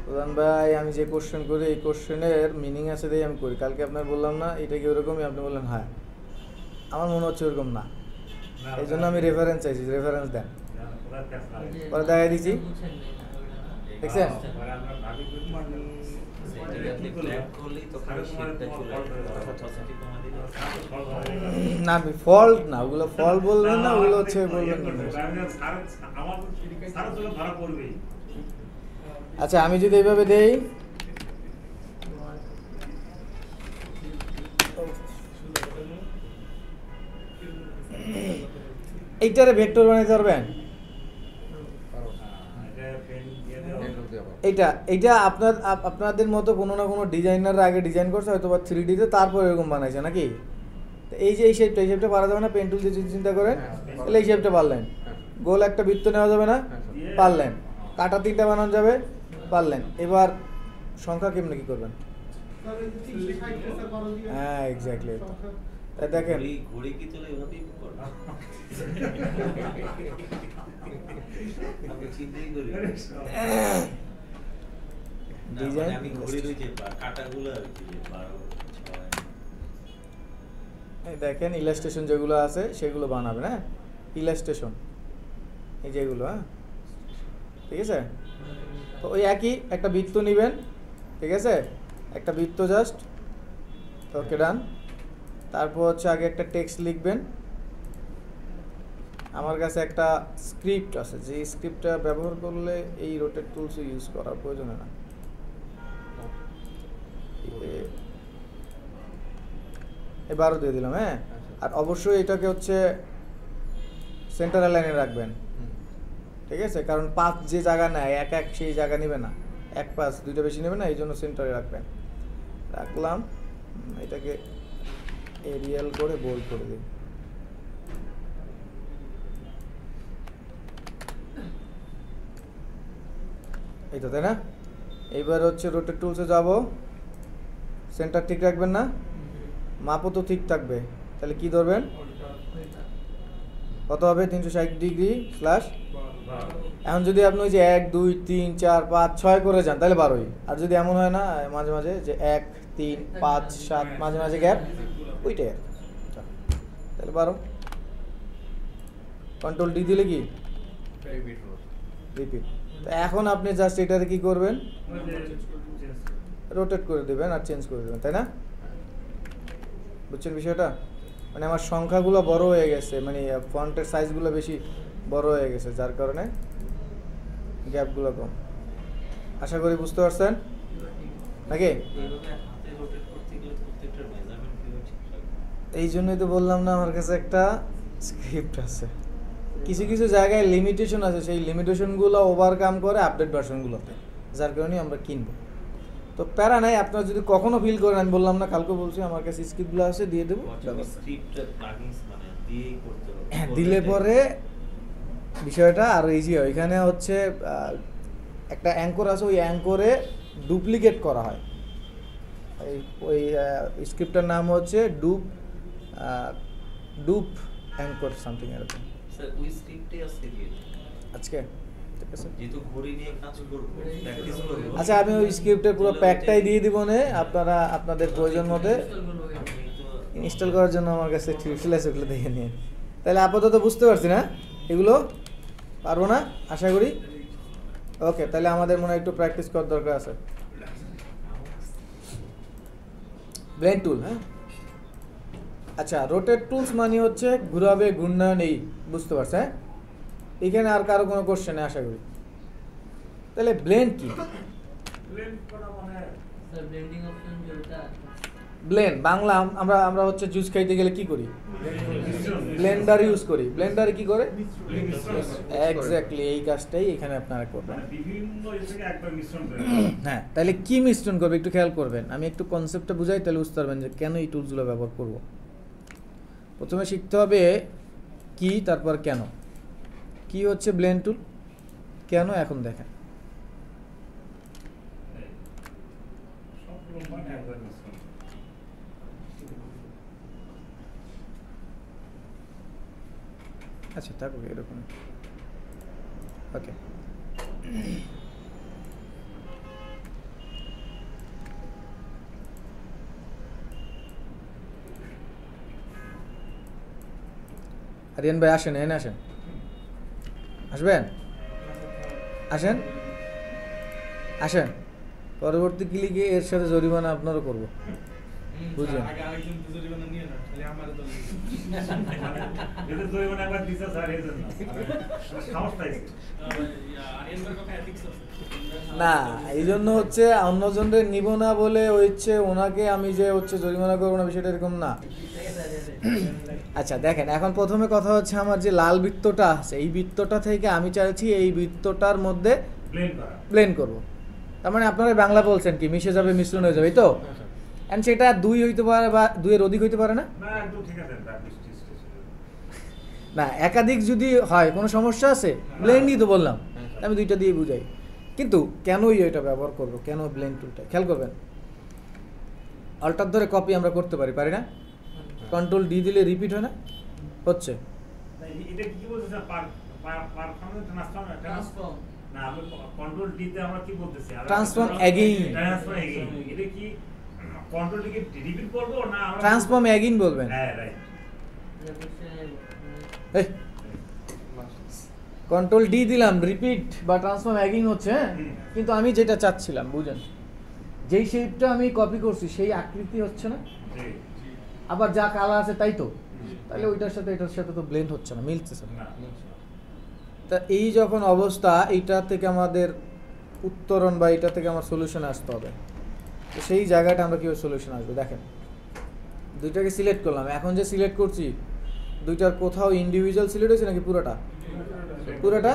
প্রধান ভাই আমি যে কোশ্চেন করি এই কোশ্চেনের মিনিং আছে দিয়ে আমি করি। কালকে আপনার বললাম না এটা কি ওরকমই, আপনি বললেন হ্যাঁ, আমার মনে হচ্ছে ওরকম না, এই জন্য আমি রেফারেন্স চাইছি, রেফারেন্স দেন। ওই যে পরে দেখাই দিছি। বুঝছেন না, দেখছেন? সেটাকে আপনি black করলেই তখন ওই shade-টা চলে আসবে। Opacity কমা দিলে না আমি ফল্ট না, ওগুলো ফল্ট বলবেন না, ওগুলো হচ্ছে বলবেন না। আচ্ছা আমি যদি এইভাবে দেই, এইটারে ভেক্টর বানাইতে পারবেন? পারো। পেন্টুল দিয়ে পারো। এইটা আপনাদের মতো কোনো না কোনো ডিজাইনাররা আগে ডিজাইন করছে হয়তো বা 3D-তে, তারপর এরকম বানাইছে নাকি? তো এই যে এই শেপটা পারা যাবে না পেন টুল দিয়ে যদি চিন্তা করেন? তাহলে এই শেপটা পারলেন। হ্যাঁ। গোল একটা বৃত্ত নেওয়া যাবে না? হ্যাঁ, স্যার। পারলেন। কাটা 3টা বানানো যাবে? পারলেন। এবার সংখ্যা কেমনে কি করবেন? হ্যাঁ এক্স্যাক্টলি, তাই দেখেন ঘড়ি কি চলে এভাবেই করে? আমি চিন্তাই করি না। না, ডিজাইন মানে আমি ঘড়ির ওই যে কাটাগুলো আর কি 12, 6 এই দেখেন ইলাস্ট্রেশন যেগুলো আছে সেগুলো বানাবেন। হ্যাঁ ইলাস্ট্রেশন এই যেগুলো, হ্যাঁ ঠিক আছে। তো ওই একই একটা বৃত্ত নেবেন, ঠিক আছে, একটা বৃত্ত জাস্ট, ওকে ডান। তারপর হচ্ছে আগে একটা টেক্সট লিখবেন। আমার কাছে একটা স্ক্রিপ্ট আছে, যে স্ক্রিপ্টটা ব্যবহার করলে এই রোটেট টুলস ইউজ করার প্রয়োজন হয় না। এবারও দিয়ে দিলাম, হ্যাঁ। আর অবশ্যই এটাকে হচ্ছে সেন্টার লাইনে রাখবেন, হুম। ঠিক আছে, কারণ পাঁচ যে জায়গা নেয় এক এক সেই জায়গা নেবে না, এক পাঁচ দুইটা বেশি নেবে না, এই জন্য সেন্টারে রাখবেন। রাখলাম, এটাকে এরিয়াল করে বোল্ড করে দিই। এই তো, তাই না? এইবার হচ্ছে রোটেট টুলসে যাব, সেন্টার ঠিক রাখবেন না, মাপও তো ঠিক থাকবে, তাহলে কি ধরবেন? কত হবে? 360 ডিগ্রি স্ল্যাশ। এখন যদি আপনি ওই যে 1 2 3 4 5 6 করে যান তাহলে 12ই। আর যদি এমন হয় না মাঝে মাঝে যে 1 3 5 7 মাঝে মাঝে গ্যাপ, ওইটাই আর কি। তাহলে 12। কন্ট্রোল ডি দিলে কি রিপিট হলো। রিপিট। তো এখন আপনি জাস্ট এটাতে কি করবেন? রোটেট করে দেবেন আর চেঞ্জ করে দেবেন, তাই না? বুঝছেন বিষয়টা? মানে আমার সংখ্যাগুলো বড় হয়ে গেছে, মানে ফন্টের সাইজগুলো বেশি বড় হয়ে গেছে, যার কারণে গ্যাপগুলো কম। আশা করি বুঝতে পারছেন নাকি? এইভাবে হাতে রোটেট করতে গেলে তো প্রত্যেকটা মেজারমেন্ট কিভাবে ঠিক রাখবো? এই জন্যই তো বললাম না আমার কাছে একটা স্ক্রিপ্ট আছে। কিছু কিছু জায়গায় লিমিটেশন আছে, সেই লিমিটেশনগুলো ওভারকাম করে আপডেট ভার্সনগুলোতে, যার কারণে আমরা কিনবো। তো প্যারা নাই, আপনারা যদি কখনো ফিল করেন, আমি বললাম না কালকে বলছি আমার কাছে স্ক্রিপ্টগুলো আছে, দিয়ে দেবো। স্ক্রিপ্ট প্লাগইনস মানে দিয়েই করতে হবে। হ্যাঁ, দিলে পরে বিষয়টা আরও ইজি হয়। এখানে হচ্ছে একটা অ্যাঙ্কর আছে, ওই অ্যাঙ্করে ডুপ্লিকেট করা হয়। ওই স্ক্রিপ্টটার নাম হচ্ছে ডুপ অ্যাঙ্কর সামথিং এরকম। স্যার ওই স্ক্রিপ্টে আজকে দিয়ে দিন। আজকে ঠিক আছে। যেহেতু ঘড়ি নিয়ে কাজ করব, প্র্যাকটিস করব। আচ্ছা আমি ওই স্ক্রিপ্টের পুরো প্যাকটাই দিয়ে দিব নে, আপনারা আপনাদের প্রয়োজন মতে আমি তো ইনস্টল করার জন্য আমার কাছে টিউটোরিয়াল ওগুলো দেখে নিন। তাহলে আপাতত বুঝতে পারছি না এগুলো, পারবো না আশা করি। ওকে, তাহলে আমাদের মনে হয় একটু প্র্যাকটিস করার দরকার আছে। ব্লেন্ড টুল, হ্যাঁ আচ্ছা, রোটেট টুলস মানে হচ্ছে ঘুরাবে, ঘূর্ণায়ন, এই বুঝতে পারছে? হ্যাঁ, এখানে আর কারো কোনো কোশ্চেনে আশা করি। তাহলে ব্লেন্ড কি? ব্লেন্ড করা মানে স্যার ব্লেন্ডিং অপশন যেটা ব্লেন্ড বাংলা আমরা হচ্ছে জুস খাইতে গেলে কি করি? ব্লেন্ডার ইউজ করি। ব্লেন্ডারে কি করে? এক্স্যাক্টলি এই কাজটাই এখানে আপনারা করবেন। মানে বিভিন্ন ইয়ে থেকে একবার মিশ্রণ করে। হ্যাঁ, তাহলে কি মিশ্রণ করবে একটু খেয়াল করবেন। আমি একটু কনসেপ্টটা বুঝাই, তাহলে বুঝতে পারবেন যে কেন এই টুলসগুলো ব্যবহার করব। প্রথমে শিখতে হবে কি, তারপর কেন। কি হচ্ছে ব্লেন্ড টুল, কেন এখন দেখেন। সবগুলো মানে একবার মিশ্রণ। আচ্ছা থাকুক এরকম। ওকে, আরিয়ান ভাই আসেন, এনে আসেন, আসবেন, আসেন, আসেন। পরবর্তী ক্লিকে এর সাথে জরিমানা আপনারও করবো, বুঝলেন? আগে আরেকজন জরিমানা নিয়ে না, খালি আমারে দল এদের জরিমানা একবার দিছে স্যার এই জন্য। সাহস পাইছে। আরিয়ানবার কথা এথিক্স আছে। না, এই জন্য হচ্ছে অন্যজনদের নিব না বলে হচ্ছে ওনাকে আমি যে হচ্ছে জরিমানা করবো না, বিষয়টা এরকম না। আচ্ছা দেখেন, এখন প্রথমে কথা হচ্ছে আমার যে লাল বৃত্তটা আছে, এই বৃত্তটা থেকে আমি চাইছি এই বৃত্তটার মধ্যে ব্লেন্ড করা। প্লেন করব। তার মানে আপনারা বাংলা বলছেন কি মিশে যাবে, মিশ্রণ হয়ে যাবে, এই তো? এন্ড সেটা 2 হইতে পারে বা 2 এর অধিক হইতে পারে না। না একদম ঠিক আছে প্র্যাকটিস টেস্ট। না, একাধিক যদি হয় কোনো সমস্যা আছে? ব্লেন্ডই তো বললাম, আমি 2টা দিয়ে বুঝাই। কিন্তু কেনই এটা ব্যবহার করব, কেন ব্লেন্ড টুলটা খেয়াল করবেন। অল্টার ধরে কপি আমরা করতে পারি, পারি না? কন্ট্রোল ডি দিলে রিপিট হয় না? হচ্ছে। এটা কি বলছে স্যার পারফরম্যান্স ট্রান্সফর্ম না আমি কন্ট্রোল ডি তে আমরা কি বলতেছি ট্রান্সফর্ম এগেইন। ট্রান্সফর্ম এগেইন এটা কি কন্ট্রোল ডি কে রিপিট করব না আমরা ট্রান্সফর্ম এগেইন বলবেন। হ্যাঁ রাইট এই কন্ট্রোল ডি দিলাম, রিপিট বা ট্রান্সফর্ম এগেইন হচ্ছে, হ্যাঁ? কিন্তু আমি যেটা চাচ্ছিলাম বুঝেন, যেই শেপটা আমি কপি করছি সেই আকৃতি হচ্ছে না, জি আবার যা কালার আছে তাই তো, তাহলে ওইটার সাথে এটার সাথে তো ব্লেন্ড হচ্ছে না, মিলছে না। না তা এই যখন অবস্থা, এইটা থেকে আমাদের উত্তরণ বা এটা থেকে আমার সলিউশন আসতে হবে। তো সেই জায়গাটা আমরা কীভাবে সলিউশন আসবে দেখেন। 2টাকে সিলেক্ট করলাম, এখন যে সিলেক্ট করছি 2টার কোথাও ইন্ডিভিজুয়াল সিলেক্ট হয়েছে নাকি পুরোটা? পুরোটা।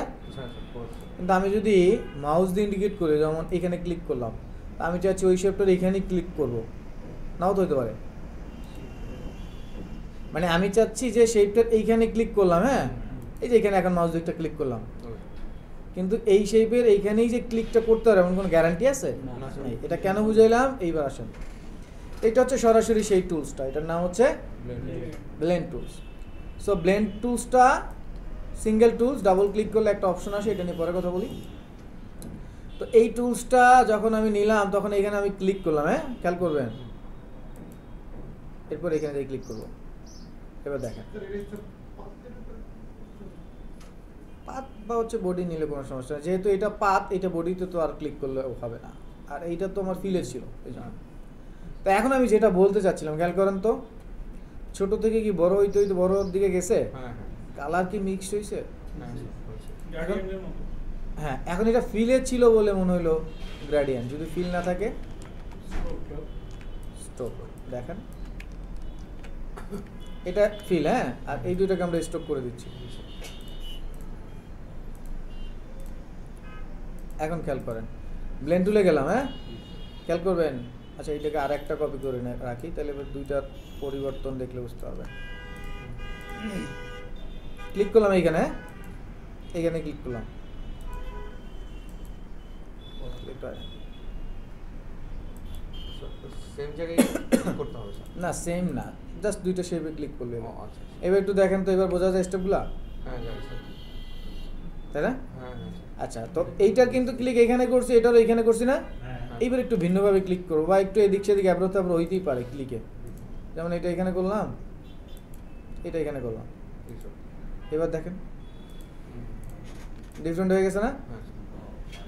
কিন্তু আমি যদি মাউস দিয়ে ইন্ডিকেট করি, যেমন এখানে ক্লিক করলাম, তা আমি চাচ্ছি ওই শেপটার এখানেই ক্লিক করব, নাও তো হতে পারে। মানে আমি চাচ্ছি যে শেপটার এইখানে ক্লিক করলাম, হ্যাঁ, এই যে এখানে এখন মাউস দিকটা ক্লিক করলাম, কিন্তু এই শেপের এইখানেই যে ক্লিকটা করতে হবে এমন কোনো গ্যারান্টি আছে? নেই। এটা কেন বুঝাইলাম এইবার আসেন। এটা হচ্ছে সরাসরি সেই টুলসটা, এটার নাম হচ্ছে ব্লেন্ড টুলস। সো ব্লেন্ড টুলসটা সিঙ্গেল টুলস, ডাবল ক্লিক করলে একটা অপশন আসে, এটা নিয়ে পরে কথা বলি। তো এই টুলসটা যখন আমি নিলাম তখন এখানে আমি ক্লিক করলাম, হ্যাঁ খেয়াল করবেন, এরপর এখানে দিয়ে ক্লিক করব। এবার দেখেন পাত বা হচ্ছে বডি নিলে কোনো সমস্যা নেই, যেহেতু এটা পাত, এটা বডিতে তো আর ক্লিক করলে হবে না, আর এইটা তো আমার ফিলে ছিল এই জন্য। তো এখন আমি যেটা বলতে চাচ্ছিলাম খেয়াল করেন তো, ছোট থেকে কি বড় হইতে হইতে বড়োর দিকে গেছে, কালার কি মিক্সড হয়েছে? গার্ডিয়ানের মতো। হ্যাঁ, এখন এটা ফিলে ছিল বলে মনে হলো গ্রেডিয়েন্ট, যদি ফিল না থাকে স্ট্রোক। দেখেন এটা ফিল, হ্যাঁ, আর এই 2টাকে আমরা স্ট্রোক করে দিচ্ছি। এখন খেয়াল করেন, ব্লেন্ড টুলে গেলাম, হ্যাঁ খেয়াল করবেন। আচ্ছা এইটাকে আর একটা কপি করে রাখি, তাহলে এবার 2টার পরিবর্তন দেখলে বুঝতে পারবেন। ক্লিক করলাম এইখানে, এইখানে ক্লিক করলাম, সেম জায়গায় করতে হবে স্যার? না সেম না, জাস্ট 2টা শেপে ক্লিক করলে। আচ্ছা এবার একটু দেখেন তো, এবার বোঝা যায় স্টেপগুলা, হ্যাঁ জানি স্যার। তাই না? হ্যাঁ হ্যাঁ আচ্ছা, তো এইটার কিন্তু ক্লিক এখানে করছি, এটারও এখানে করছি না? হ্যাঁ এইবার একটু ভিন্নভাবে ক্লিক করবো, বা একটু এদিক সেদিক অ্যাব্রো তাব্রো হইতেই পারে ক্লিকে। যেমন এটা এখানে করলাম, এটা এখানে করলাম, এবার দেখেন ডিফারেন্ট হয়ে গেছে না? হ্যাঁ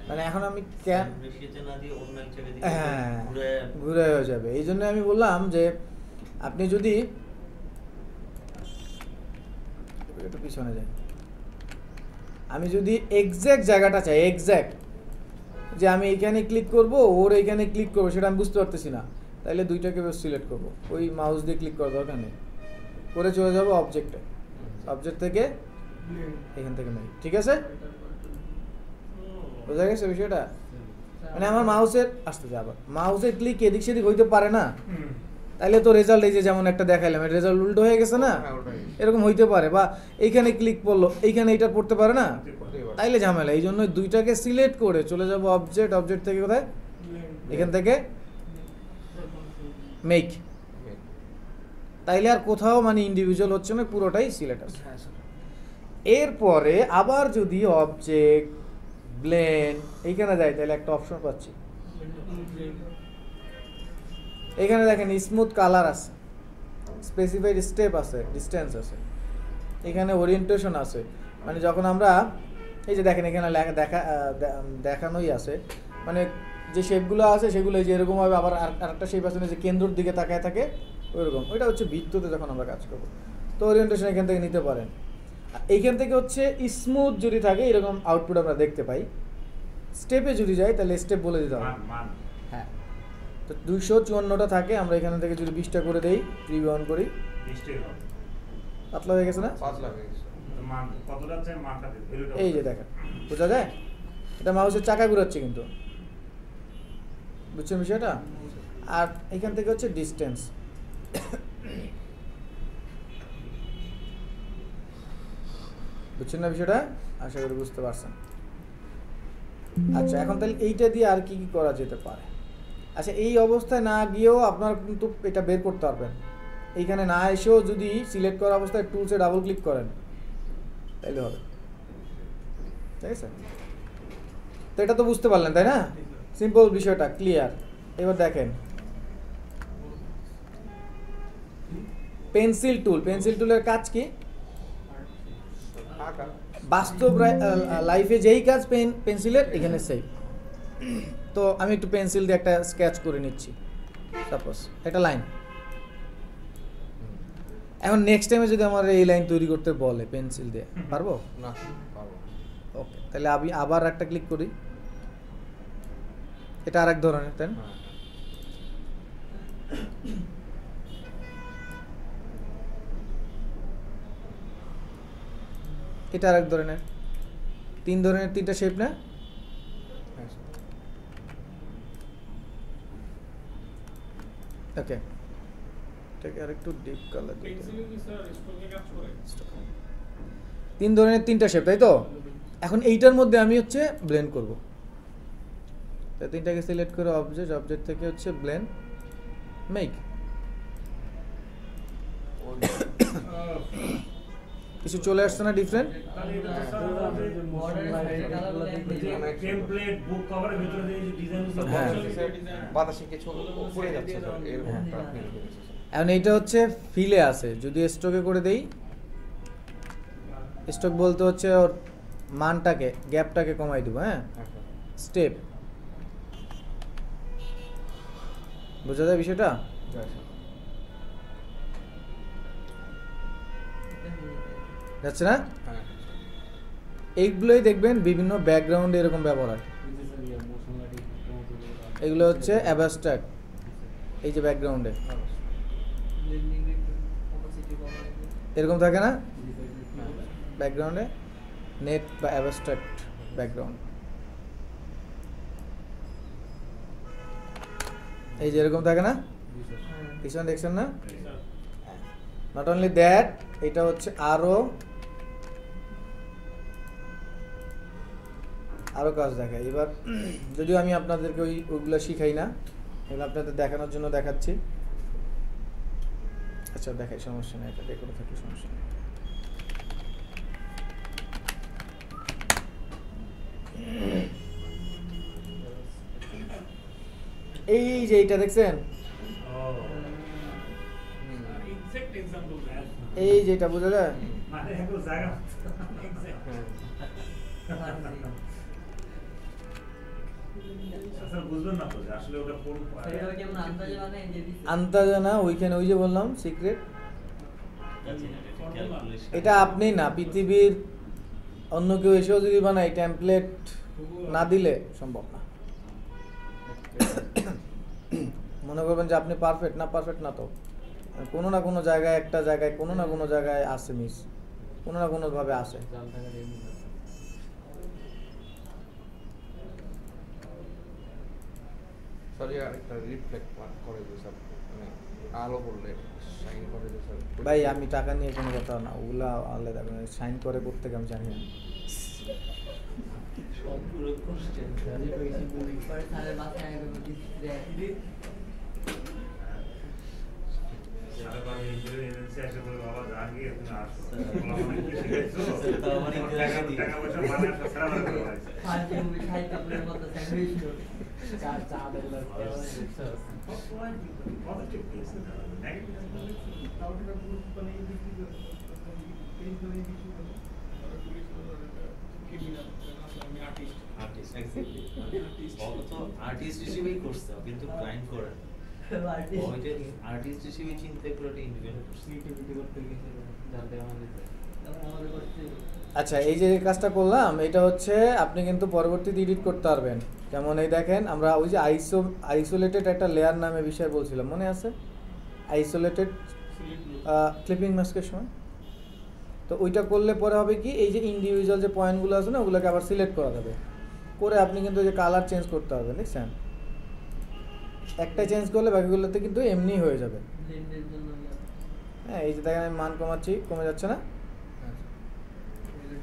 মানে এখন আমি ক্যান রেশিওতে না দিয়ে অন্য এক জায়গায় হ্যাঁ ঘুরে ঘুরে হয়ে যাবে। এই জন্য আমি বললাম যে আপনি যদি একটু পিছনে যাই। আমি যদি এক্স্যাক্ট জায়গাটা চাই, এক্স্যাক্ট যে আমি এইখানে ক্লিক করব, ওর এইখানে ক্লিক করবো, সেটা আমি বুঝতে পারতেছি না, তাহলে দুইটাকে সিলেক্ট করব, ওই মাউস দিয়ে ক্লিক করার দরকার নেই, করে চলে যাবো অবজেক্টে, অবজেক্ট থেকে এখান থেকে নেই। ঠিক আছে, বোঝা গেছে বিষয়টা? মানে আমার মাউসের আসতেছে, আবার মাউসের ক্লিক এদিক সেদিক হইতে পারে না, তাইলে তো রেজাল্ট এই যে যেমন একটা দেখাইলাম, রেজাল্ট উল্টো হয়ে গেছে না, এরকম হইতে পারে। বা এইখানে ক্লিক পড়লো, এইখানে এইটা পড়তে পারে না, তাইলে ঝামেলা। এই জন্য দুইটাকে সিলেক্ট করে চলে যাব অবজেক্ট, অবজেক্ট থেকে কোথায়, এখান থেকে মেক, তাইলে আর কোথাও মানে ইন্ডিভিজুয়াল হচ্ছে না, পুরোটাই সিলেক্ট আছে। এরপরে আবার যদি অবজেক্ট ব্লেন্ড এইখানে যাই, তাহলে একটা অপশন পাচ্ছি, এখানে দেখেন স্মুথ কালার আছে, স্পেসিফাইড স্টেপ আছে, ডিস্টেন্স আছে, এখানে ওরিয়েন্টেশন আছে। মানে যখন আমরা এই যে দেখেন এখানে দেখানোই আছে, মানে যে শেপগুলো আছে সেগুলো যে এরকম হবে, আবার আরেকটা শেপ আছে যে কেন্দ্রের দিকে তাকায় থাকে ওইরকম, ওইটা হচ্ছে বৃত্ততে যখন আমরা কাজ করবো, তো ওরিয়েন্টেশন এখান থেকে নিতে পারেন। এইখান থেকে হচ্ছে স্মুথ যদি থাকে এরকম আউটপুট আমরা দেখতে পাই। স্টেপে যদি যাই তাহলে স্টেপ বলে দিতে হবে। হ্যাঁ, তো 254টা থাকে, আমরা এখান থেকে যদি 20টা করে দেই, প্রিভিউ অন করি, পাতলা হয়ে গেছে না, এই যে দেখেন বোঝা যায়, এটা মাউসের চাকা ঘুরাচ্ছে কিন্তু, বুঝছেন বিষয়টা? আর এখান থেকে হচ্ছে ডিস্টেন্স, বুঝছেন না বিষয়টা? আশা করি বুঝতে পারছেন। আচ্ছা, এখন তাহলে এইটা দিয়ে আর কি কি করা যেতে পারে? আচ্ছা, এই অবস্থায় না গিয়েও আপনারা কিন্তু এটা বের করতে পারবেন। এইখানে না এসেও যদি সিলেক্ট করা অবস্থায় টুলসে ডাবল ক্লিক করেন তাইলে হবে। ঠিক আছে, তো এটা তো বুঝতে পারলেন তাই না? সিম্পল বিষয়টা ক্লিয়ার। এবার দেখেন পেন্সিল টুল, পেন্সিল টুলের কাজ কি? বাস্তব লাইফে যেই কাজ পেন্সিলের এখানে সেই। তো আমি একটু পেন্সিল দিয়ে একটা স্কেচ করে নিচ্ছি, সাপোজ একটা লাইন। এখন নেক্সট টাইমে যদি আমার এই লাইন তৈরি করতে বলে পেন্সিল দিয়ে, পারবো না, পারবো। ওকে, তাহলে আমি আবার একটা ক্লিক করি, এটা আরেক ধরনের, তাই না? এটা আরেক ধরনের, 3 ধরনের 3টা শেপ না? ওকে, এটাকে আরেকটু ডিপ কালার দিতে, পেন্সিলিং কি স্যার স্ট্রোকে কাজ করে? 3 ধরনের 3টা শেপ, তাই তো? এখন এইটার মধ্যে আমি হচ্ছে ব্লেন্ড করব, তাই 3টাকে সিলেক্ট করে অবজেক্ট, অবজেক্ট থেকে হচ্ছে ব্লেন্ড, মেক। কিছু চলে আসছে না ডিফারেন্ট? টেমপ্লেট বুক কভারের ভিতরে যে ডিজাইনগুলো হ্যাঁ। বাতাসে কিছু পড়ে যাচ্ছে স্যার, এরকম একটা feel হচ্ছে স্যার। এখন এইটা হচ্ছে ফিলে আছে, যদি স্ট্রোকে করে দেই, স্ট্রোক বলতে হচ্ছে ওর মানটাকে, গ্যাপটাকে কমাই দেবো। হ্যাঁ, স্টেপ, বোঝা যায় বিষয়টা? যাচ্ছে না? হ্যাঁ, এইগুলোই দেখবেন বিভিন্ন ব্যাকগ্রাউন্ডে এরকম ব্যবহার হয়। এগুলো হচ্ছে অ্যাবস্ট্রাক্ট, এই যে ব্যাকগ্রাউন্ডে এরকম থাকে না, ব্যাকগ্রাউন্ডে নেট বা অ্যাবস্ট্রাক্ট ব্যাকগ্রাউন্ড, এই যে এরকম থাকে না, পিছনে দেখছেন না? নট অনলি দ্যাট, এটা হচ্ছে আরো কাজ দেখায়। এবার যদিও আমি আপনাদেরকে ওইগুলো শিখাই না, এগুলো আপনাদের দেখানোর জন্য দেখাচ্ছি। আচ্ছা দেখাই, সমস্যা নেই, এটা রেকর্ড থাকলে সমস্যা নেই। এই যে এইটা দেখছেন, এক্সাক্ট एग्जांपल এই যেটা বোঝা যায়, মানে একটু জায়গা স্যার বুঝবেন না তো যে আসলে ওটা কোন সেটা কেমন আন্দাজে মানে যে আন্তাজা না, ওইখানে ওই যে বললাম সিক্রেট, Calculation. এটা আপনি না, পৃথিবীর অন্য কেউ এসেও যদি বানায় টেমপ্লেট না দিলে সম্ভব না। মনে করবেন যে আপনি পারফেক্ট না তো, কোনো না কোনো জায়গায় একটা জায়গায় কোনো না কোনো জায়গায় আসে মিস, কোনো না কোনো ভাবে আসে। সরি আরেকটা রিফ্লেক্ট করে যে স্যার, মানে আলো পড়লে শাইন করে যে স্যার। ভাই আমি টাকা নিয়ে কোনো কথা না, ওগুলা আলাদা, সাইন করে করতে আমি জানি না। সবগুলো question। পরে স্যারের মাথায় আগে ডিসপ্লে সারা বাড়ি এজেন্সি এসে বলে বাবা জাহাঙ্গীর তুমি আসো বলা অনেক কিছু শিখেছো তো আমার ইংরেজি টাকা পয়সা মানে একটা সারা বাড়ি করে বাড়ি ফার্স্ট মুভি সাহিত্যের মতো স্যান্ডউইচ চার চা দিল positive case negative Artist, exactly. ও তো artist হিসেবেই করছে, ও কিন্তু ক্লায়েন্ট করে না। ও এটা artist হিসেবেই চিন্তা করে এটা ইন্ডিভিজুয়াল করছে। আমাদের করতে আচ্ছা, এই যে কাজটা করলাম এটা হচ্ছে আপনি কিন্তু পরবর্তীতে এডিট করতে পারবেন। যেমন এই দেখেন, আমরা ওই যে আইসোলেটেড একটা লেয়ার নামে বিষয় বলছিলাম, মনে আছে? আইসোলেটেড ক্লিপিং মাস্কের সময় তো ওইটা করলে পরে হবে কি, এই যে ইন্ডিভিজুয়াল যে পয়েন্টগুলো আছে না, ওগুলোকে আবার সিলেক্ট করা যাবে, করে আপনি কিন্তু যে কালার চেঞ্জ করতে পারবেন, দেখছেন? একটা চেঞ্জ করলে বাকিগুলোতে কিন্তু এমনি হয়ে যাবে। ব্লেন্ডের জন্য হ্যাঁ, এই যে দেখেন আমি মান কমাচ্ছি, কমে যাচ্ছে না?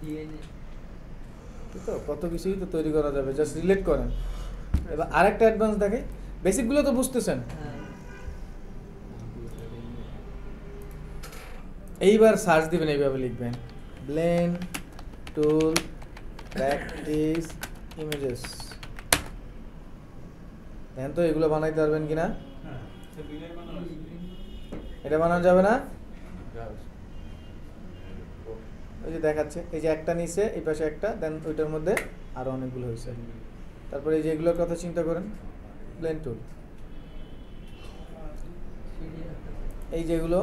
ডিএনএ ঠিক তো, কত কিছুই তো তৈরি করা যাবে, জাস্ট রিলেট করেন। এবার আরেকটা অ্যাডভান্স দেখে, বেসিকগুলো তো বুঝতেছেন। এইবার সার্চ দিবেন, এইভাবে লিখবেন ব্লেন্ড টুল প্র্যাকটিস ইমেজেস। দেখেন তো এগুলো বানাইতে পারবেন কিনা? এটা বানানো যাবে না? ওই যে দেখাচ্ছে, এই যে একটা নিচে, এই পাশে একটা, দেন ওইটার মধ্যে আরো অনেকগুলো হয়েছে। তারপরে এই যে এগুলোর কথা চিন্তা করেন, ব্লেন্ড টুল, এই যেগুলো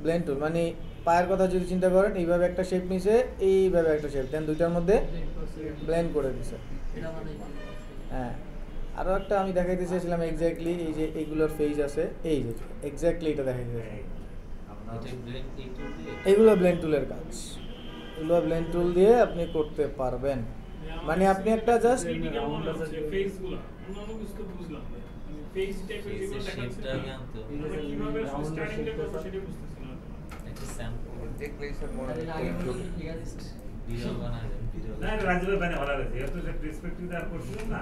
ব্লেন্ড টুল, মানে পায়ের কথা যদি চিন্তা করেন, এইভাবে একটা শেপ নিছে, এইভাবে একটা শেপ, দেন দুইটার মধ্যে ব্লেন্ড করে দিছে। এটা বানাইতে হ্যাঁ, আরও একটা আমি দেখাইতে চেয়েছিলাম এক্স্যাক্টলি, এই যে এইগুলোর ফেজ আছে, এই যে এক্স্যাক্টলি এটা দেখাইতে চেয়েছিলাম। এটা blend এই tool দিয়ে এগুলো ব্লেন্ড টুলের কাজ, এগুলো ব্লেন্ড টুল দিয়ে আপনি করতে পারবেন। মানে আপনি একটা জাস্ট ফেসগুলো অন্যান্য কিছু তো বুঝলাম না, আমি ফেস টাইপের face যেগুলো এর shape টা আগে দেখাচ্ছে আনতে হবে। আমরা কিভাবে স্টার্টিংটা করব সেটা বুঝতেছি না। একটা sample দেখলেই স্যার মনে তাহলে আগে বলি, ঠিক আছে video বানায় দেন, video না রাজুভাই বানে ভালো লাগছে এত যে পার্সপেক্টিভ আর করছিলাম না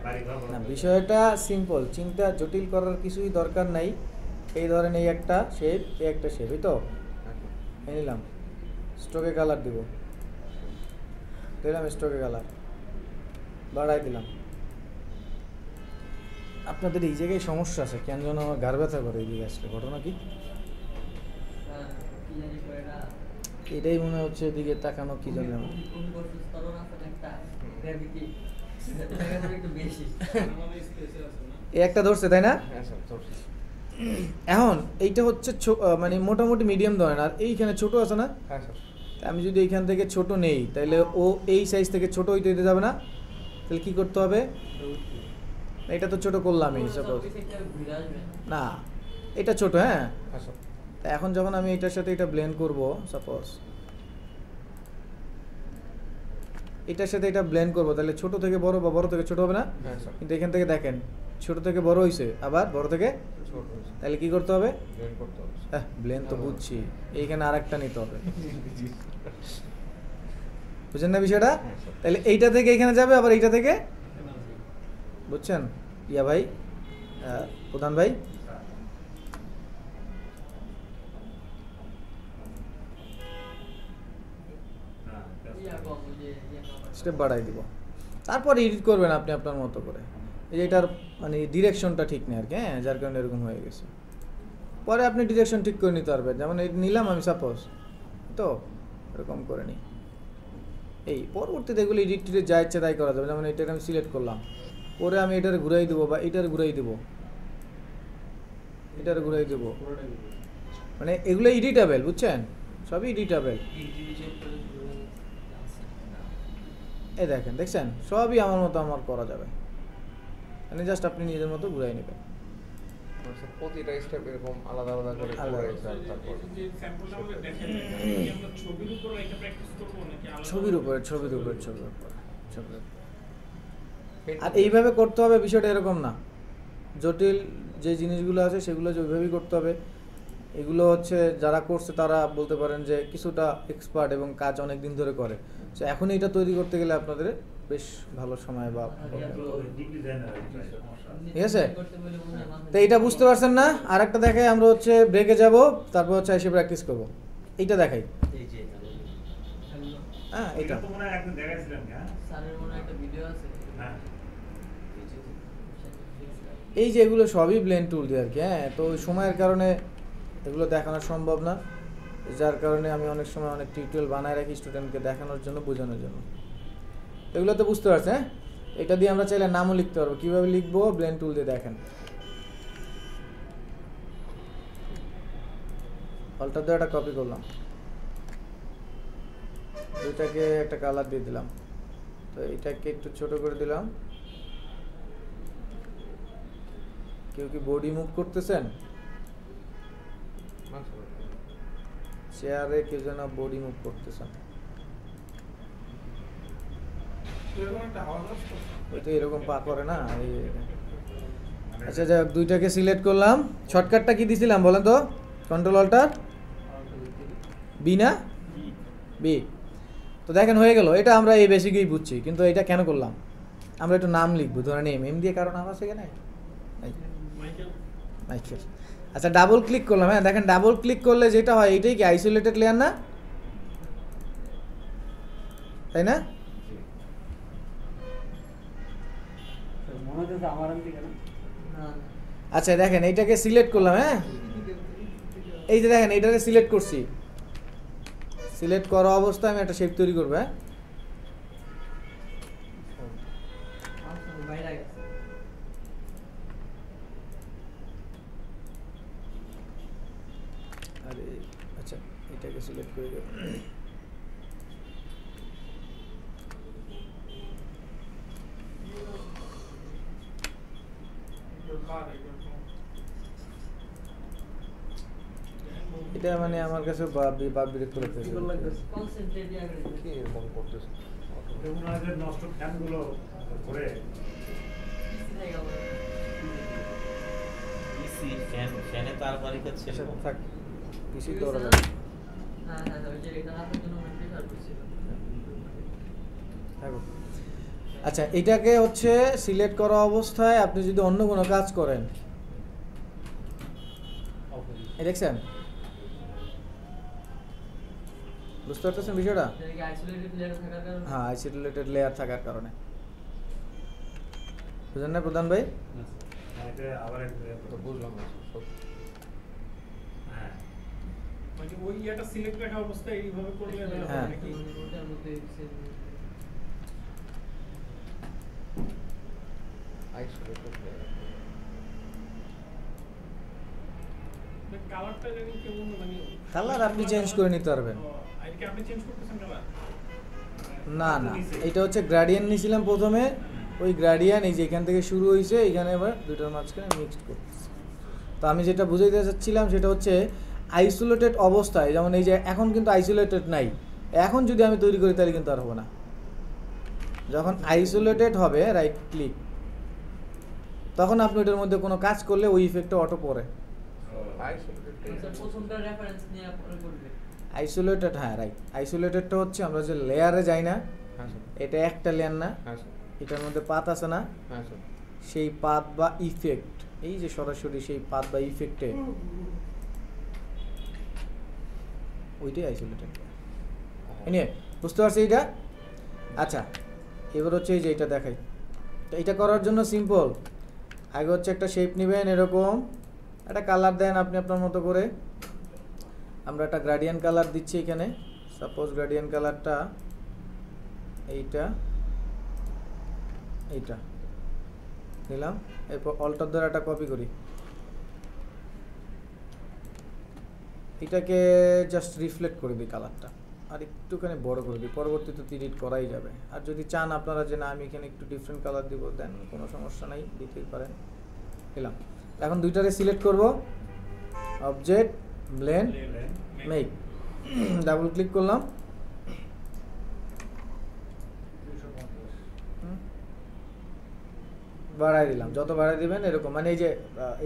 বাড়ি ঘর না, বিষয়টা সিম্পল, চিন্তা জটিল করার কিছুই দরকার নাই। এই ধরেন এই একটা শেপ, এই একটা শেপ, এই তো এই নিলাম, স্ট্রোকে কালার দিব, দিলাম স্ট্রোকে কালার, বাড়াই দিলাম। আপনাদের এই জায়গায় সমস্যা আছে, কেন যেন আমার গার ব্যথা করে এই দিকে আসলে, ঘটনা কি? কি জানি কয়টা এটাই মনে হচ্ছে এদিকে তাকানো কি জানি আমার। তুমি করছিস তরণ আছে একটা গ্র্যাভিটি এটা একটু বেশি আমাদের স্পেসে আছে না। এই একটা ধরছে তাই না? হ্যাঁ স্যার ধরছি। এখন এইটা হচ্ছে মানে মোটামুটি মিডিয়াম ধরেন, আর এইখানে ছোট আছে না? হ্যাঁ স্যার তা আমি যদি এইখান থেকে ছোট নেই, তাহলে ও এই সাইজ থেকে ছোট হইতে দিতে যাবে না? তাহলে কি করতে হবে? এটা তো ছোট করলামই সাপোজ, ঘুরে আসবে না এটা ছোট, হ্যাঁ। হ্যাঁ স্যার তা এখন যখন আমি এটার সাথে এটা ব্লেন্ড করব, সাপোজ এটার সাথে এটা ব্লেন্ড করব, তাহলে ছোট থেকে বড় বা বড় থেকে ছোট হবে না? হ্যাঁ স্যার কিন্তু এখান থেকে দেখেন ছোট থেকে বড় হইছে, আবার বড় থেকে, ছোট হয়েছে তাহলে কি করতে হবে? ব্লেন্ড করতে হবে হ্যাঁ, ব্লেন্ড তো বুঝছি, এইখানে আরেকটা নিতে হবে, বুঝছেন না বিষয়টা? তাহলে এইটা থেকে এখানে যাবে, আবার এইটা থেকে, বুঝছেন ইয়া ভাই, প্রধান ভাই? ইয়া কম যে স্টেপ বাড়াই দিব, তারপর এডিট করবেন আপনি আপনার মতো করে। এই যে এটার মানে ডিরেকশনটা ঠিক নেই আর কি, হ্যাঁ, যার কারণে এরকম হয়ে গেছে। পরে আপনি ডিরেকশন ঠিক করে নিতে পারবেন, যেমন এই নিলাম আমি সাপোজ, তো এরকম করে নিই। এই পরবর্তীতে এগুলো এডিট টিডিট যা ইচ্ছে তাই করা যাবে, যেমন এটাকে আমি সিলেক্ট করলাম, পরে আমি এটার ঘুরাই দেবো বা এটার ঘুরাই দেবো, এটার ঘুরাই দেবো, মানে এগুলো এডিটেবল, বুঝছেন? সবই এডিটেবল। ইন্ডিভিজুয়াল করে করবেন না। এই দেখেন, দেখছেন সবই আমার মতো আমার করা যাবে, মানে জাস্ট আপনি নিজের মতো ঘুরাই নেবেন। প্রতিটা স্টেপ এরকম আলাদা আলাদা করে আলাদা। করে তারপর যে স্যাম্পলটা আমাদের দেখেন আমরা ছবির উপর রেখে প্র্যাকটিস করব নাকি আলাদা ছবির উপরে আর এইভাবে করতে হবে, বিষয়টা এরকম না। জটিল যে জিনিসগুলো আছে সেগুলো যে ওইভাবেই করতে হবে। এগুলো হচ্ছে যারা করছে তারা বলতে পারেন যে কিছুটা এক্সপার্ট এবং কাজ অনেক দিন ধরে করে। তো এখন এটা তৈরি করতে গেলে আপনাদের বেশ ভালো সময় বা ডিপ ডিজাইনার ঠিক আছে? করতে বলে মনে হয় মাথা তো এইটা বুঝতে পারছেন না? আর একটা দেখাই, আমরা হচ্ছে ব্রেকে যাব, তারপর হচ্ছে এসে প্র্যাকটিস করব। এইটা দেখাই, এই যে হ্যালো হ্যাঁ এটা এটা তো মনে হয় একদিন দেখাইছিলাম হ্যাঁ স্যারের মনে হয় একটা ভিডিও আছে হ্যাঁ এই যে এগুলো সবই ব্লেন্ড টুল দিয়ে আর কি। হ্যাঁ, তো ওই সময়ের কারণে এগুলো দেখানো সম্ভব না, যার কারণে আমি অনেক সময় অনেক টিউটোরিয়াল বানায় রাখি স্টুডেন্টকে দেখানোর জন্য, বোঝানোর জন্য। এগুলো তো বুঝতে পারছেন। হ্যাঁ, এটা দিয়ে আমরা চাইলে নামও লিখতে পারবো। কীভাবে লিখবো? ব্লেন্ড টুল দিয়ে দেখেন। অল্টার দিয়ে একটা কপি করলাম, দুইটাকে একটা কালার দিয়ে দিলাম, তো এটাকে একটু ছোট করে দিলাম। কেউ কি বডি মুভ করতেছেন? চেয়ারে কেউ যেন বডি মুভ করতেছেন। এরকম একটা আওয়াজ আসছে। ওই তো এরকম পা করে না এই। আচ্ছা যাই হোক, দুইটাকে সিলেক্ট করলাম। শর্টকাটটা কি দিছিলাম বলেন তো? কন্ট্রোল অল্টার বি না? বি। তো দেখেন হয়ে গেল। এটা আমরা এই বেসিকই বুঝছি, কিন্তু এটা কেন করলাম? আমরা একটু নাম লিখবো, ধরে নিই এম দিয়ে কারো নাম আছে এখানে? Michael Michael. আচ্ছা ডাবল ক্লিক করলাম। হ্যাঁ দেখেন, ডাবল ক্লিক করলে যেটা হয় এটাই কি আইসোলেটেড লেয়ার না, তাই না? মনে হচ্ছে আমার আনতে কেন না আচ্ছা দেখেন এইটাকে সিলেক্ট করলাম। হ্যাঁ এই যে দেখেন এইটাকে সিলেক্ট করছি। সিলেক্ট করা অবস্থায় আমি একটা শেপ তৈরি করবো। হ্যাঁ বাইরে গেছে আরে আচ্ছা, এটাকে সিলেক্ট করে দেব। এটা মানে আমার কাছে বাপ বিরক্ত লাগতেছে। কনসেন্ট্রেট ইয়া করে কি এরকম করতেছে? দেখুন না যে নষ্ট ফ্যানগুলো করে পিসি জায়গা বলে ইসি ফ্যানে তার বাড়ি কাছে আচ্ছা থাক, কিছুই তো ওরা হ্যাঁ হ্যাঁ ওই যে এটা রাখার জন্য আমি প্রিফার করছি থাকুক। আচ্ছা এটাকে হচ্ছে সিলেক্ট করা অবস্থায় আপনি যদি অন্য কোনো কাজ করেন, এই দেখছেন, বুঝতে পারতেছেন বিষয়টা? এটা কি আইসোলেটেড লেয়ার থাকার কারণে হ্যাঁ, আইসোলেটেড লেয়ার থাকার কারণে। বুঝলেন না প্রধান ভাই? এটা আবার তো বুঝলাম না সত্যি। হ্যাঁ মানে ওই এটা সিলেক্ট রাখা অবস্থায় এইভাবে করলে হবে হ্যাঁ। নাকি? ওটার মধ্যে আইসোলেটেড কালারটা জানি কেমন মানে কালার আপনি চেঞ্জ করে নিতে পারবেন। আর কি আপনি চেঞ্জ করতেছেন কালার? না না, এটা হচ্ছে গ্রাডিয়েন্ট নিয়েছিলাম প্রথমে, ওই গ্রাডিয়েন্ট এই যে এখান থেকে শুরু হয়েছে, এখানে এবার দুটোর মাঝখানে মিক্সড করতেছি। তো আমি যেটা বুঝাইতে চাচ্ছিলাম সেটা হচ্ছে আইসোলেটেড অবস্থায়, যেমন এই যে এখন কিন্তু আইসোলেটেড নাই, এখন যদি আমি তৈরি করি তাহলে কিন্তু আর হবে না। যখন আইসোলেটেড হবে রাইট ক্লিক, তখন আপনি ওটার মধ্যে কোনো কাজ করলে ওই ইফেক্টটা অটো পড়ে। আইসোলেটেড প্রথমটা রেফারেন্স নিয়ে পরে করবে আইসোলেটেড, হ্যাঁ রাইট। আইসোলেটেডটা হচ্ছে আমরা যে লেয়ারে যাই না, হ্যাঁ স্যার, এটা একটা লেয়ার না, হ্যাঁ স্যার, এটার মধ্যে পাত আছে না, হ্যাঁ স্যার। সেই পাত বা ইফেক্ট, এই যে সরাসরি সেই পাত বা ইফেক্টে, ওইটাই আইসোলেটেড। এনিয়ে বুঝতে পারছি এইটা? আচ্ছা এবার হচ্ছে এই যে এটা দেখাই। তো এটা করার জন্য সিম্পল, আগে হচ্ছে একটা শেপ নেবেন, এরকম একটা কালার দেন আপনি আপনার মতো করে। আমরা একটা গ্রেডিয়েন্ট কালার দিচ্ছি এখানে, সাপোজ গ্রেডিয়েন্ট কালারটা এইটা এইটা নিলাম। এরপর অল্টার দ্বারা একটা কপি করি, এটাকে জাস্ট রিফ্লেক্ট করে দিই কালারটা, আর একটুখানি বড় করে দিই, পরবর্তীতে এডিট করাই যাবে। আর যদি চান আপনারা যে না আমি এখানে একটু ডিফারেন্ট কালার দিব, দেন কোনো সমস্যা নাই, দিতেই পারেন। দিলাম। এখন দুইটারে সিলেক্ট করব, object, blend, make, double click করলাম, বাড়াই দিলাম। যত বাড়াই দিবেন এরকম, মানে এই যে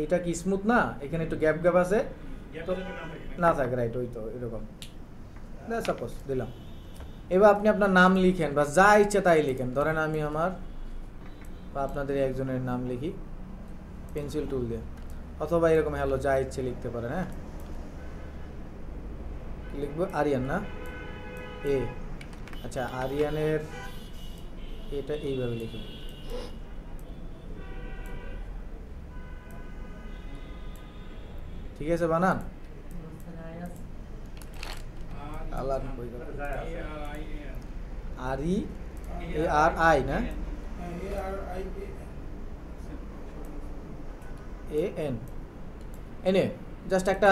এইটা কি স্মুথ না, এখানে একটু গ্যাপ গ্যাপ আছে তো না থাকে, রাইট, ওই তো এরকম সাপোজ দিলাম। এবার আপনি আপনার নাম লিখেন বা যা ইচ্ছে তাই লিখেন, ধরেন আমি আমার বা আপনাদের একজনের নাম লিখি পেন্সিল টুল দিয়ে, অথবা এরকম হ্যালো যা ইচ্ছে লিখতে পারেন। হ্যাঁ, লিখবো আরিয়ান না এ, আচ্ছা আরিয়ানের এটা এইভাবে লিখুন। ঠিক আছে, বানান আলাদা আরি এ আর আই না A N N A, just একটা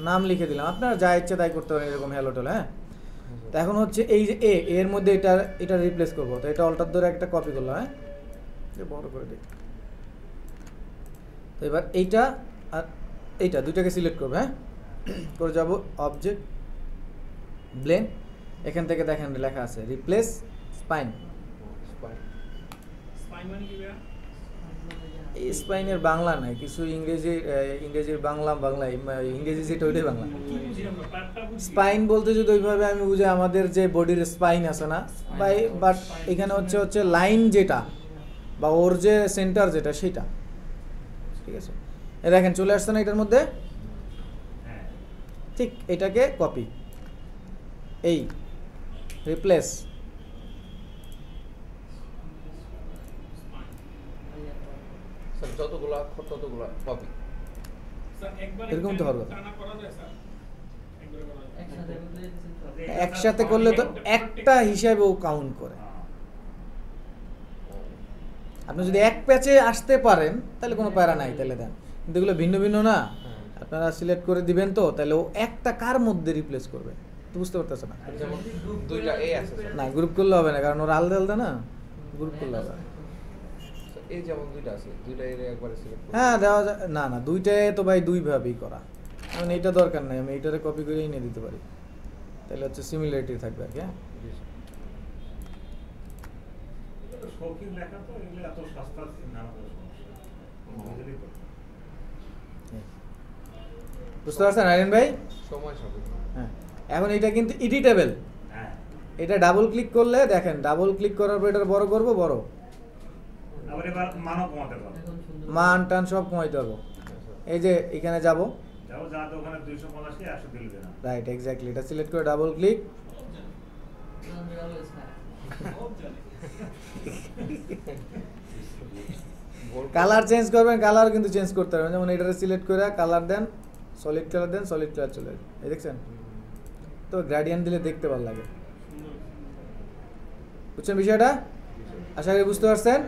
নাম লিখে দিলাম, আপনারা যা ইচ্ছে তাই করতে পারেন, এরকম হ্যালো টোল। হ্যাঁ, তো এখন হচ্ছে এই যে এর মধ্যে এটা রিপ্লেস করবো, তো এটা অল্টার ধরে একটা কপি করলাম। হ্যাঁ, বড় করে দিই। তো এবার এইটা আর এইটা দুইটাকে সিলেক্ট করবো। হ্যাঁ, করে যাব অবজেক্ট, ব্লেন্ড, এখান থেকে দেখেন লেখা আছে রিপ্লেস স্পাইন। স্পাইন মানে কি ভাইয়া? এই স্পাইনের বাংলা নাই কিছু, ইংরেজির বাংলা ইংরেজি যেটা ওইটাই বাংলা। কি বুঝি আমরা? পার্টটা বুঝি। স্পাইন বলতে যদি ওইভাবে আমি বুঝি, আমাদের যে বডির স্পাইন আছে না, বাট এখানে হচ্ছে লাইন যেটা বা ওর যে সেন্টার যেটা সেটা। ঠিক আছে, এ দেখেন চলে আসছে না এটার মধ্যে। ঠিক এটাকে কপি, এই রিপ্লেস, যতগুলা ততগুলা কপি। স্যার একবার এরকম তো হবে। টানা করা যায় স্যার? একবারে করা যায়। একসাথে বলতে একসাথে করলে তো একটা হিসাবেও কাউন্ট করে। আপনি যদি এক প্যাচে আসতে পারেন তাহলে কোনো প্যারা নাই, তাহলে দেন। কিন্তু এগুলো ভিন্ন ভিন্ন না, আপনারা সিলেক্ট করে দিবেন তো, তাহলে ও একটা কার মধ্যে রিপ্লেস করবে তো বুঝতে পারতেছে না। যেমন দুইটা এ আছে না, গ্রুপ করলে হবে না, কারণ ওরা আলাদা আলাদা না, গ্রুপ করলে হবে। এই যেমন দুইটা আছে, দুইটা এর একবারে সিলেক্ট করব। হ্যাঁ দেওয়া যায় না, না দুইটাই তো ভাই দুইভাবেই করা, মানে এইটা দরকার নাই, আমি এইটারে কপি করে এনে দিতে পারি, তাহলে হচ্ছে সিমিলারিটি থাকবে আর কি। হ্যাঁ, শৌখিন লেখা তো, এগুলো এত সস্তা না হলে সমস্যা। বুঝলি তো? বুঝতে পারছেন আরিয়ান ভাই? সময় সাপেক্ষ। হ্যাঁ, এখন এটা কিন্তু এডিটেবল। হ্যাঁ। এটা ডাবল ক্লিক করলে দেখেন, ডাবল ক্লিক করার পর এটা বড় করব, বড় আবার এবার মানও কমাতে পারবো। এখন সুন্দর মান টান সব কমাইতে পারবো। এই যে এখানে যাব, যাও যা তো ওখানে 250 কে 100 দিলে দেনা। রাইট, এক্স্যাক্টলি, এটা সিলেক্ট করে ডাবল ক্লিক, সুন্দর always high. সব জানি। কালার চেঞ্জ করবেন, কালার কিন্তু চেঞ্জ করতে পারবেন। যেমন এটারে সিলেক্ট করে কালার দেন, সলিড কালার দেন, সলিড কালার চলে আসবে। এই দেখছেন তো, গ্রেডিয়েন্ট দিলে দেখতে ভালো লাগে। বুঝছেন বিষয়টা? আশা করি বুঝতে পারছেন।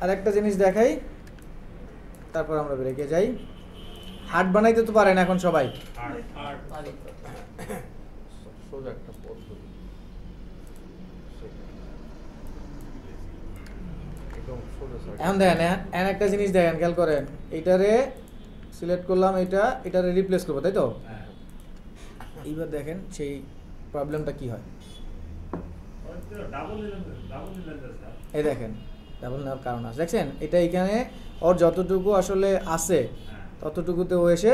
আরেকটা জিনিস দেখাই, তারপর আমরা ব্রেকে যাই। হার্ট বানাইতে তো পারেন এখন সবাই। আর পারি। সোজা একটা পদ্ধতি। একদম সোজা সার্কেল। এখন দেখেন, এখন একটা জিনিস দেখেন, খেয়াল করেন, এইটারে সিলেক্ট করলাম, এটারে রিপ্লেস করবো, তাই তো? হ্যাঁ। এইবার দেখেন সেই প্রবলেমটা কি হয়। ডাবল দিলেন স্যার। এই দেখেন ডাবল নেওয়ার কারণ আছে, দেখছেন এটা এখানে ওর যতটুকু আসলে আছে হ্যাঁ। ততটুকুতে ও এসে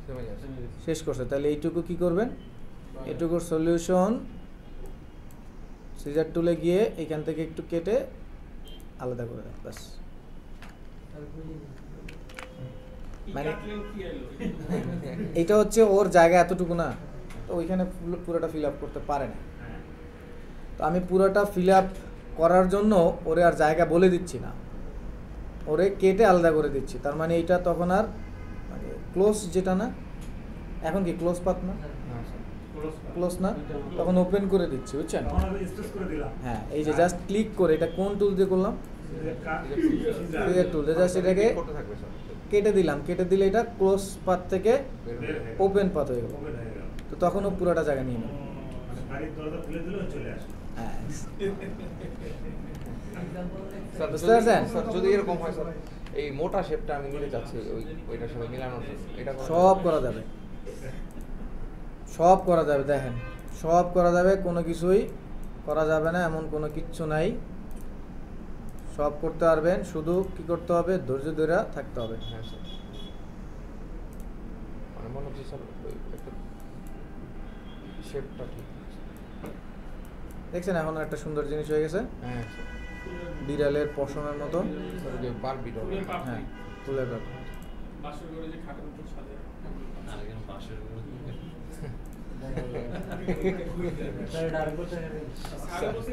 থেমে যাচ্ছে। শেষ করছে। তাহলে এইটুকু কি করবেন, এটুকুর সলিউশন সিজার টুলে গিয়ে এখান থেকে একটু কেটে আলাদা করে দেন, ব্যাস। মানে- কি এলো? এইটা হচ্ছে ওর জায়গা এতটুকু না, তো ওইখানে পুরোটা ফিল আপ করতে পারে না। হ্যাঁ। তো আমি পুরোটা ফিল আপ করার জন্য ওরে আর জায়গা বলে দিচ্ছি না, ওরে কেটে আলাদা করে দিচ্ছি। তার মানে এইটা তখন আর মানে ক্লোজ যেটা না, এখন কি ক্লোজ পাত না, ক্লোজ না, তখন ওপেন করে দিচ্ছি, বুঝছেন? তখন আমি স্পেস করে দিলাম। হ্যাঁ, এই যে জাস্ট ক্লিক করে, এটা কোন টুল দিয়ে করলাম, সিজার টুল দিয়ে জাস্ট এটাকে করতে থাকবে স্যার। কেটে দিলাম, কেটে দিলে এটা ক্লোজ পাথ থেকে বের বের হয়ে হয়ে ওপেন পাথ হয়ে গেল। ওপেন হয়ে গেল। তো তখনও পুরোটা জায়গা নিয়ে নেব। গাড়ির দরজা খুলে দিলেও চলে আসে। হ্যাঁ। স্যার বুঝতে যদি- পারছেন? স্যার যদি এরকম হয় স্যার, এই মোটা শেপটা আমি নিতে চাচ্ছি ওইটার সাথে মিলানোর জন্য, এটা করা সব যাবে? করা যাবে, সব করা যাবে। দেখেন সব করা যাবে, কোনো কিছুই করা যাবে না এমন কোনো কিচ্ছু নাই, সব করতে পারবেন। শুধু কি করতে হবে, ধৈর্য ধরে থাকতে হবে। হ্যাঁ স্যার, মানে মনে হচ্ছে স্যার ওই একটা শেপটা ঠিক আছে। দেখছেন এখন একটা সুন্দর জিনিস হয়ে গেছে, হ্যাঁ স্যার, বিড়ালের পশমের মতো। স্যার ওই যে বারবি ডল। ফুলের পাপড়ি। হ্যাঁ, ফুলের ব্যাপার। বাসর ঘরে যে খাটের উপর সাজে। আরেকজন পাশের ঘরে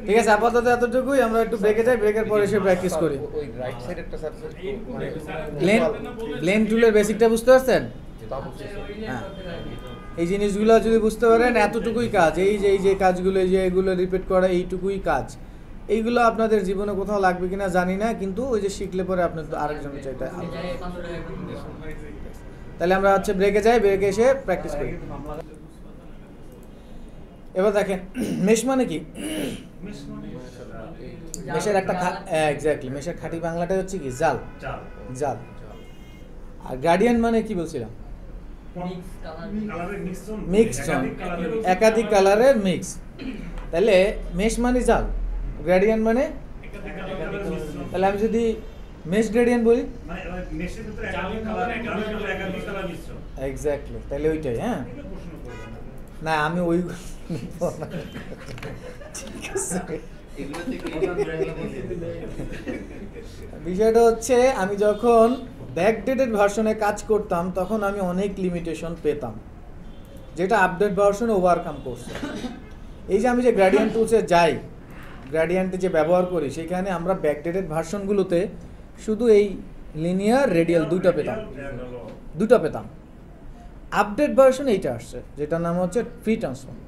ঠিক আছে, আপাতত এতটুকুই। আমরা একটু ব্রেকে যাই, ব্রেকের পরে এসে প্র্যাকটিস করি। ওই রাইট সাইড একটা স্যার মানে ব্লেন্ড টুলের বেসিকটা বুঝতে পারছেন? তা বলছি স্যার। হ্যাঁ, এই জিনিসগুলো যদি বুঝতে পারেন, এতটুকুই কাজ। এই যে কাজগুলো, এই যে এগুলো রিপিট করা, এইটুকুই কাজ। এইগুলো আপনাদের জীবনে কোথাও লাগবে কিনা জানি না, কিন্তু ওই যে শিখলে পরে আপনি তো আরেকজনের চাইতে। তাহলে আমরা হচ্ছে ব্রেকে যাই, ব্রেকে এসে প্র্যাকটিস করি। এবার দেখেন মেশ মানে কি? মিস মানে মেশের একটা এক্স্যাক্টলি, মেশের খাঁটি বাংলাটা হচ্ছে কি? জাল। চাল। জাল। আর গার্ডিয়ান মানে কি বলছিলাম? কালারের মিশ্রণ। মিক্সড, একাধিক একাধিক কালারের কালারের মিক্স। তাহলে মেশ মানে জাল, গ্রেডিয়েন্ট মানে, একাধিক কালারের মিশ্রণ। তাহলে আমি যদি মেশ গ্রেডিয়েন্ট বলি, মানে মেশের ভিতরে একাধিক কালার, জালের ভিতরে একাধিক কালার মিশ্রণ। এক্স্যাক্টলি, তাহলে ওইটাই। হ্যাঁ, এটা প্রশ্ন করবেন না। না আমি ওই ঠিক আছে। এগুলো থেকে বিষয়টা হচ্ছে আমি যখন ব্যাকডেটেড ভার্সনে কাজ করতাম তখন আমি অনেক লিমিটেশন পেতাম, যেটা আপডেট ভার্সনে ওভারকাম করছে। এই যে আমি যে গ্রেডিয়েন্ট টুলসে যাই, গ্রেডিয়েন্টে যে ব্যবহার করি, সেখানে আমরা ব্যাকডেটেড ভার্সনগুলোতে শুধু এই লিনিয়ার রেডিয়াল দুটো পেতাম। আপডেট ভার্সন এইটা আসছে, যেটার নাম হচ্ছে ফ্রি ট্রান্সফর্ম।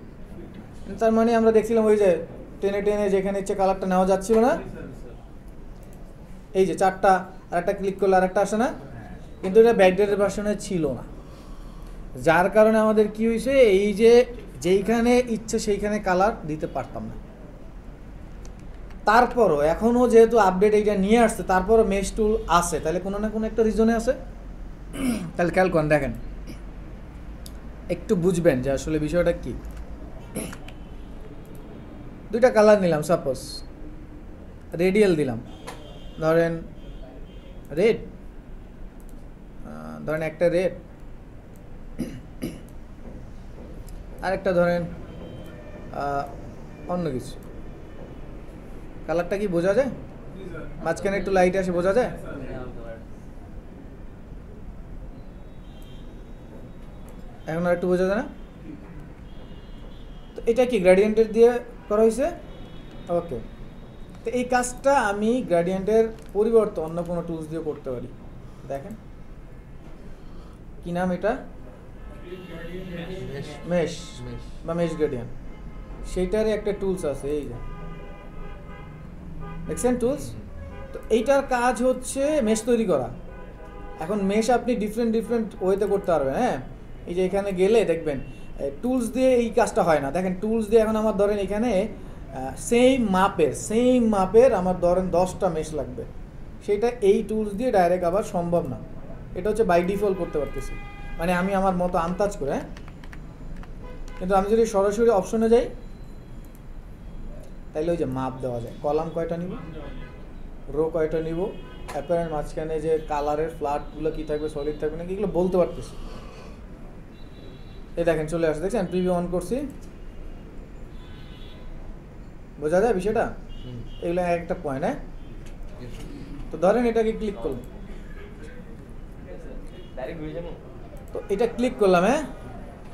তার মানে আমরা দেখছিলাম ওই যে টেনে টেনে যেখানে ইচ্ছে কালারটা নেওয়া যাচ্ছিল না, এই যে চারটা, আর একটা ক্লিক করলে আর একটা আসে না, কিন্তু এটা ব্যাকডেটেড ভার্সনে ছিল না। যার কারণে আমাদের কি হয়েছে, এই যে যেইখানে ইচ্ছে সেইখানে কালার দিতে পারতাম না। তারপরও এখনও যেহেতু আপডেট এইটা নিয়ে আসছে, তারপরও মেশ টুল আছে, তাহলে কোনো না কোনো একটা রিজনে আছে। তাহলে খেয়াল করেন, দেখেন একটু বুঝবেন যে আসলে বিষয়টা কি। দুইটা কালার নিলাম, সাপোজ রেডিয়াল দিলাম, ধরেন রেড, ধরেন একটা রেড, আরেকটা ধরেন অন্য কিছু। কালারটা কি বোঝা যায়? মাঝখানে একটু লাইট আসে, বোঝা যায়? এখন আর একটু বোঝা যায় না? তো এটা কি গ্রেডিয়েন্টের দিয়ে করা হয়েছে? ওকে, তো এই কাজটা আমি গ্রেডিয়েন্টের পরিবর্তে অন্য কোনো টুলস দিয়ে করতে পারি। দেখেন কি নাম এটা? মেশ বা মেশ গ্রেডিয়েন্ট। সেইটারই একটা টুলস আছে, এই যে দেখছেন টুলস। তো এইটার কাজ হচ্ছে মেশ তৈরি করা। এখন মেশ আপনি ডিফারেন্ট ওয়েতে করতে পারবেন। হ্যাঁ, এই যে এখানে গেলে দেখবেন টুলস দিয়ে এই কাজটা হয় না। দেখেন টুলস দিয়ে এখন আমার ধরেন এখানে সেম মাপের আমার ধরেন 10টা মেশ লাগবে, সেটা এই টুলস দিয়ে ডাইরেক্ট আবার সম্ভব না। এটা হচ্ছে বাই ডিফল্ট করতে পারতেছি, মানে আমি আমার মতো আন্দাজ করে। হ্যাঁ, কিন্তু আমি যদি সরাসরি অপশনে যাই, তাইলে ওই যে মাপ দেওয়া যায়, কলাম কয়টা নিব, রো কয়টা নিব, অ্যাপারেন্ট মাঝখানে যে কালারের ফ্ল্যাটগুলো কী থাকবে, সলিড থাকবে নাকি, এগুলো বলতে পারতেছি। এই দেখেন চলে আসে, দেখছেন প্রিভিউ অন করছি, বোঝা যায় বিষয়টা? এগুলো একটা পয়েন্ট। হ্যাঁ, তো ধরেন এটাকে ক্লিক করলাম, তো এটা ক্লিক করলাম। হ্যাঁ,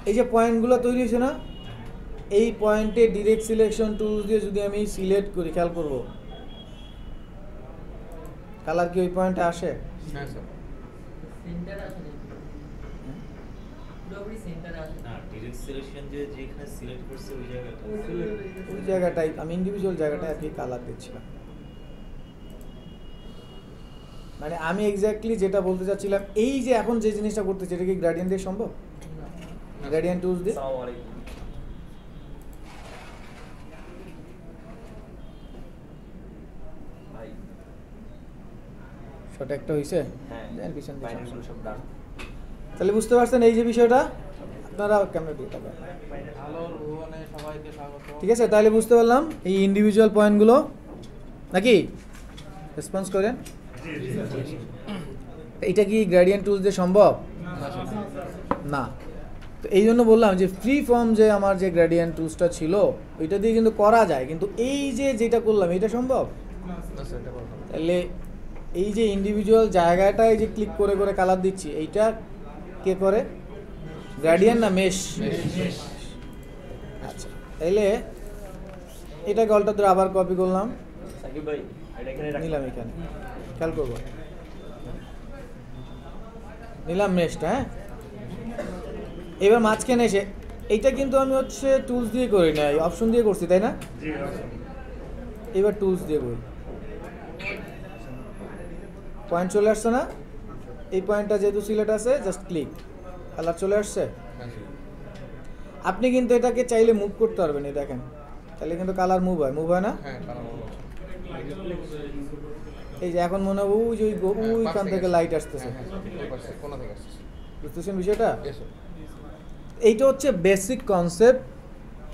এই যে পয়েন্টগুলো তৈরি হয়েছে না, এই পয়েন্টে ডিরেক্ট সিলেকশন টুলস দিয়ে যদি আমি সিলেক্ট করি, খেয়াল করব কালার কি ওই পয়েন্টে আসে? হ্যাঁ স্যার। সেন্টার আসে নাকি? পুরোপুরি সেন্টার আসে না, ডিরেক্ট সিলেকশন যে যেখানে সিলেক্ট করছে ওই জায়গাটা ওই জায়গাটাই আমি ইন্ডিভিজুয়াল জায়গাটায় আর কি কালার দিচ্ছিলাম। মানে আমি এক্স্যাক্টলি যেটা বলতে চাচ্ছিলাম, এই যে এখন যে জিনিসটা করতেছি এটা কি গ্রেডিয়েন্ট দিয়ে সম্ভব? গ্রেডিয়েন্ট টুলস দিয়ে? আসসালামু আলাইকুম। ভাই শর্ট একটা হইছে? হ্যাঁ দেন পিছন দিয়ে বাইনারি সমস্যা। সব ডান। তাহলে বুঝতে পারছেন এই যে বিষয়টা, আপনারা ক্যামেরা দিয়ে থাকেন, আলোর ভুবনে সবাইকে স্বাগত। ঠিক আছে? তাহলে বুঝতে পারলাম এই ইন্ডিভিজুয়াল পয়েন্টগুলো, নাকি? রেসপন্স করেন। এটা কি গ্রেডিয়েন্ট টুলস দিয়ে সম্ভব? না। তো এই জন্য বললাম যে ফ্রি ফর্ম যে আমার যে গ্রেডিয়েন্ট টুলসটা ছিল ওইটা দিয়ে কিন্তু করা যায়, কিন্তু এই যে যেটা করলাম এটা সম্ভব? না স্যার, এটা করা হবে না। তাহলে এই যে ইন্ডিভিজুয়াল জায়গাটায় যে ক্লিক করে করে কালার দিচ্ছি, এইটা কে করে? গ্রেডিয়েন্ট না মেশ? আচ্ছা, তাইলে এটাকে অল্টার ধরে আবার কপি করলাম, সাকিব ভাই এটা এখানে রাখি। নিলাম এখানে, খেয়াল করবো, নিলাম মেশটা। হ্যাঁ, এবার মাঝখানে এসে এইটা কিন্তু আমি হচ্ছে টুলস দিয়ে করি না, অপশন দিয়ে করছি, তাই না? জি অবশ্যই। এবার টুলস দিয়ে করি, পয়েন্ট চলে আসছে না? এই পয়েন্টটা যেহেতু সিলেক্ট আছে, জাস্ট ক্লিক, কালার চলে আসছে। হ্যাঁ স্যার। আপনি কিন্তু এটাকে চাইলে মুভ করতে পারবেন, এই দেখেন, তাহলে কিন্তু কালার মুভ হয় না? হ্যাঁ, কালার মনে হচ্ছে। এই যে এখন মনে হয় ওই যে ওইখান থেকে লাইট আসতেছে, হ্যাঁ, হ্যাঁ, ওই পাশে, কোণা থেকে আসতেছে। বুঝতেছেন বিষয়টা? Yes, sir. এইটা হচ্ছে বেসিক কনসেপ্ট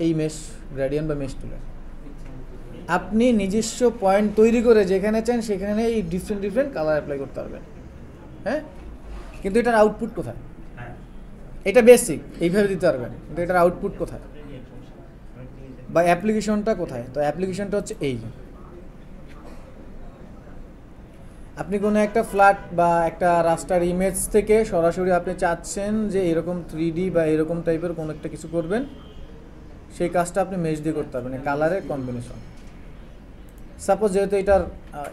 এই মেশ গ্রেডিয়েন্ট বা মেশ টুলের। আপনি নিজস্ব পয়েন্ট তৈরি করে যেখানে চান সেখানে এই ডিফারেন্ট ডিফারেন্ট কালার অ্যাপ্লাই করতে পারবেন। হ্যাঁ, কিন্তু এটার আউটপুট কোথায়? হ্যাঁ। এটা বেসিক, এইভাবে দিতে পারবেন, কিন্তু এটার আউটপুট কোথায় বা অ্যাপ্লিকেশনটা কোথায়? তো অ্যাপ্লিকেশনটা হচ্ছে এই, আপনি কোনো একটা ফ্ল্যাট বা একটা রাস্তার ইমেজ থেকে সরাসরি আপনি চাচ্ছেন যে এরকম 3D বা এরকম টাইপের কোনো একটা কিছু করবেন, সেই কাজটা আপনি মেশ দিয়ে করতে পারবেন, কালারের কম্বিনেশন। সাপোজ যেহেতু এটার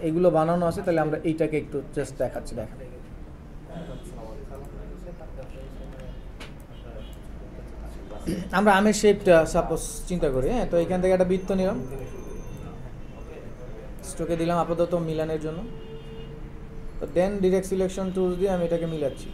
এগুলো বানানো আছে, তাহলে আমরা এইটাকে একটু জাস্ট দেখাচ্ছি, দেখেন। আমরা আমের শেপটা সাপোজ চিন্তা করি, হ্যাঁ, তো এখান থেকে একটা বৃত্ত নিলাম, স্ট্রোকে দিলাম আপাতত মিলানের জন্য, তো দেন ডিরেক্ট সিলেকশন টুলস দিয়ে আমি এটাকে মিলাচ্ছি।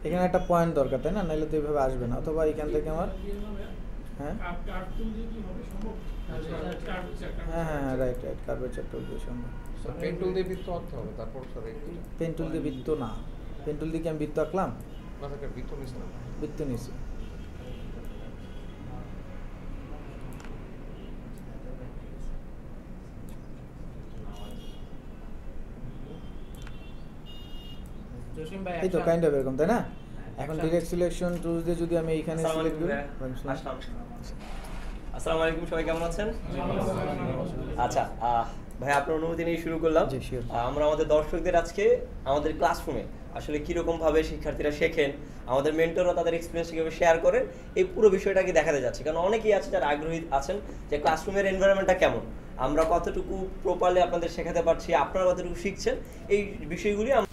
এখানে একটা পয়েন্ট দরকার, তাই না? নাহলে তো এইভাবে আসবে না। অথবা এখান থেকে আমার, হ্যাঁ হ্যাঁ হ্যাঁ হ্যাঁ, রাইট রাইট, কার্ভেচার টুল দিয়ে সম্ভব। স্যার, পেন টুল দিয়ে বৃত্ত আঁকতে হবে, তারপর স্যার একটু পেন টুল দিয়ে বৃত্ত না, পেন টুল দিয়ে কি আমি বৃত্ত আঁকলাম? না থাকে বৃত্ত নিস না। বৃত্ত নিছি। এই তো কাইন্ড অফ এরকম, তাই না? এখন ডিরেক্ট সিলেকশন টুলস দিয়ে যদি আমি এইখানে আসসালামু সিলেক্ট করি, আলাইকুম ভাইয়া। আসসালাম। আসসালামু আলাইকুম, সবাই কেমন আছেন? আচ্ছা, ভাই আপনার অনুমতি নিয়ে শুরু করলাম। জি, sure. আমরা আমাদের দর্শকদের আজকে আমাদের ক্লাসরুমে আসলে কীরকম ভাবে শিক্ষার্থীরা শেখেন, আমাদের মেন্টররা তাদের এক্সপিরিয়েন্স কীভাবে শেয়ার করেন, এই পুরো বিষয়টাকে দেখাতে যাচ্ছে। কারণ অনেকেই আছে যারা আগ্রহী আছেন যে ক্লাসরুমের এনভায়রনমেন্টটা কেমন, আমরা কতটুকু প্রপারলি আপনাদের শেখাতে পারছি, আপনারা কতটুকু শিখছেন, এই বিষয়গুলি আমরা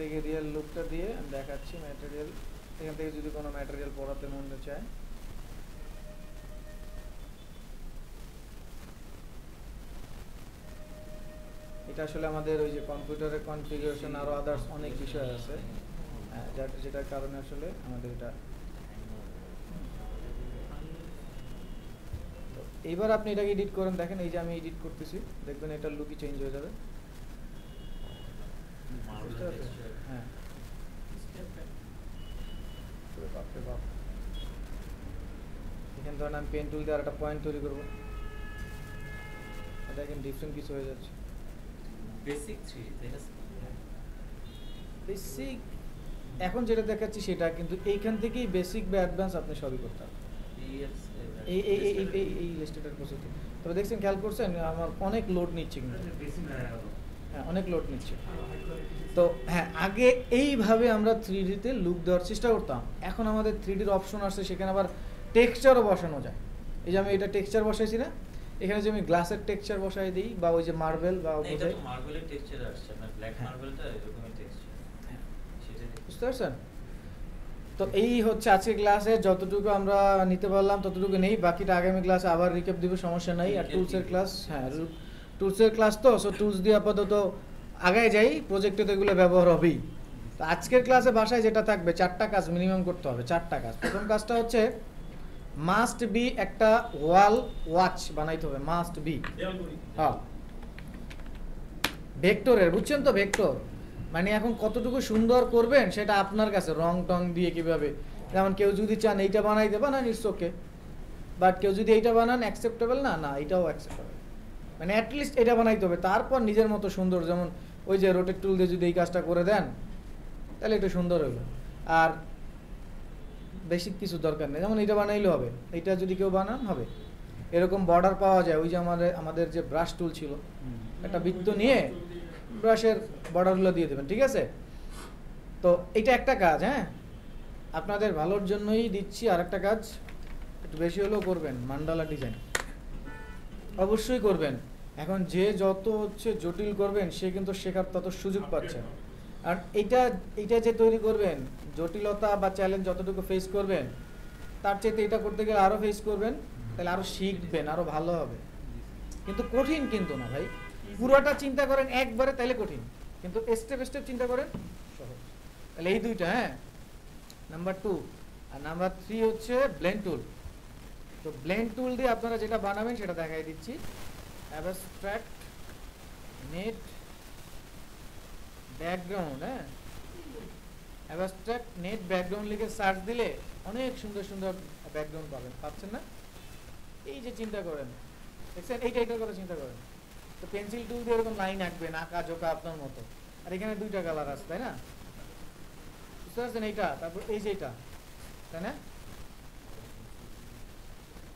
থেকে রিয়েল লুকটা দিয়ে আমি দেখাচ্ছি ম্যাটেরিয়াল। এখান থেকে যদি কোনো ম্যাটেরিয়াল পড়াতে মন চায়, এটা আসলে আমাদের ওই যে কম্পিউটারের কনফিগারেশন আরো আদার্স অনেক বিষয় আছে, যেটার কারণে আসলে আমাদের এটা। এইবার আপনি এটাকে এডিট করেন, দেখেন এই যে আমি এডিট করতেছি, দেখবেন এটার লুকই চেঞ্জ হয়ে যাবে। হ্যাঁ, বাপরে বাপ। এখানে ধরেন আমি পেন টুল দিয়ে আর একটা পয়েন্ট তৈরি করবো, দেখেন ডিফারেন্ট কিছু হয়ে যাচ্ছে। বেসিক 3D তাই না? বেসিক এখন যেটা দেখাচ্ছি সেটা, কিন্তু এইখান থেকেই বেসিক বা অ্যাডভান্স আপনি সবই করতে হবে এই এই এই এই এই লিস্টের পদ্ধতি। তবে দেখছেন, খেয়াল করছেন আমার অনেক লোড নিচ্ছে, কিন্তু হ্যাঁ অনেক লোড নিচ্ছে। তো হ্যাঁ, আগে এইভাবে আমরা 3D-তে লুক দেওয়ার চেষ্টা করতাম, এখন আমাদের 3D-র অপশন আসছে, সেখানে আবার টেক্সচারও বসানো যায়। এই যে আমি এটা টেক্সচার বসাইছি না, এখানে যে আমি গ্লাসের টেক্সচার বসাই দিই, বা ওই যে মার্বেল বা এটা তো মার্বেলের টেক্সচার আসছে, মানে ব্ল্যাক মার্বেলটা এরকমই টেক্সচার, সেটা বুঝতে পারছেন? তো এই হচ্ছে আজকে ক্লাসে যতটুকু আমরা নিতে পারলাম ততটুকু নেই, বাকিটা আগামী ক্লাসে আবার রিক্যাপ দিব, সমস্যা নাই। আর টুলসের ক্লাস, হ্যাঁ টুলসের ক্লাস তো, সো টুলস দিয়ে আপাতত আগায় যাই, প্রজেক্টে তো এগুলো ব্যবহার হবেই। তো আজকের ক্লাসে বাসায় যেটা থাকবে, 4টা কাজ মিনিমাম করতে হবে, 4টা কাজ। প্রথম কাজটা হচ্ছে মাস্ট বি একটা ওয়াল ওয়াচ বানাইতে হবে, মাস্ট বি। হ্যাঁ, ভেক্টরের, বুঝছেন তো? ভেক্টর মানে এখন কতটুকু সুন্দর করবেন সেটা আপনার কাছে, রং টং দিয়ে কিভাবে। যেমন কেউ যদি চান এইটা বানাইতে, বানান, ইটস ওকে। বাট কেউ যদি এইটা বানান অ্যাকসেপ্টেবল না, না এটাও অ্যাকসেপ্টেবল, মানে অ্যাটলিস্ট এটা বানাইতে হবে। তারপর নিজের মতো সুন্দর, যেমন ওই যে রোটেট টুল দিয়ে যদি এই কাজটা করে দেন তাহলে একটু সুন্দর হইল। আর বেশি কিছু দরকার নেই, যেমন এইটা বানাইলে হবে, এইটা যদি কেউ বানান হবে। এরকম বর্ডার পাওয়া যায়, ওই যে আমাদের যে ব্রাশ টুল ছিল, একটা বৃত্ত নিয়ে ব্রাশের বর্ডারগুলো দিয়ে দেবেন, ঠিক আছে? তো এটা একটা কাজ, হ্যাঁ আপনাদের ভালোর জন্যই দিচ্ছি। আর একটা কাজ একটু বেশি হলেও করবেন, মান্ডালা ডিজাইন অবশ্যই করবেন। এখন যে যত হচ্ছে জটিল করবেন, সে কিন্তু শেখার তত সুযোগ পাচ্ছে। আর এইটা যে তৈরি করবেন, জটিলতা বা চ্যালেঞ্জ যতটুকু ফেস করবেন, তার চাইতে এটা করতে গেলে আরও ফেস করবেন, তাহলে আরও শিখবেন, আরও ভালো হবে। কিন্তু কঠিন কিন্তু না ভাই, পুরোটা চিন্তা করেন একবারে তাহলে কঠিন, কিন্তু স্টেপ স্টেপ চিন্তা করেন সহজ। তাহলে এই দুইটা, হ্যাঁ নাম্বার 2। আর নাম্বার 3 হচ্ছে ব্লেন্ড টুল। তো ব্লেন্ড টুল দিয়ে আপনারা যেটা বানাবেন সেটা দেখাই দিচ্ছি। অ্যাবস্ট্রাক্ট নেট ব্যাকগ্রাউন্ড, হ্যাঁ অ্যাবস্ট্রাক্ট নেট ব্যাকগ্রাউন্ড লিখে সার্চ দিলে অনেক সুন্দর সুন্দর ব্যাকগ্রাউন্ড পাচ্ছেন না? এই যে চিন্তা করেন, দেখছেন এইটার কথা চিন্তা করেন। তো পেন্সিল টুল দিয়ে এরকম লাইন আঁকবেন, আঁকা জোকা আপনার মতো। আর এখানে 2টা কালার আছে, তাই না? বুঝতে পারছেন? এইটা, তারপর এই যে এটা, তাই না?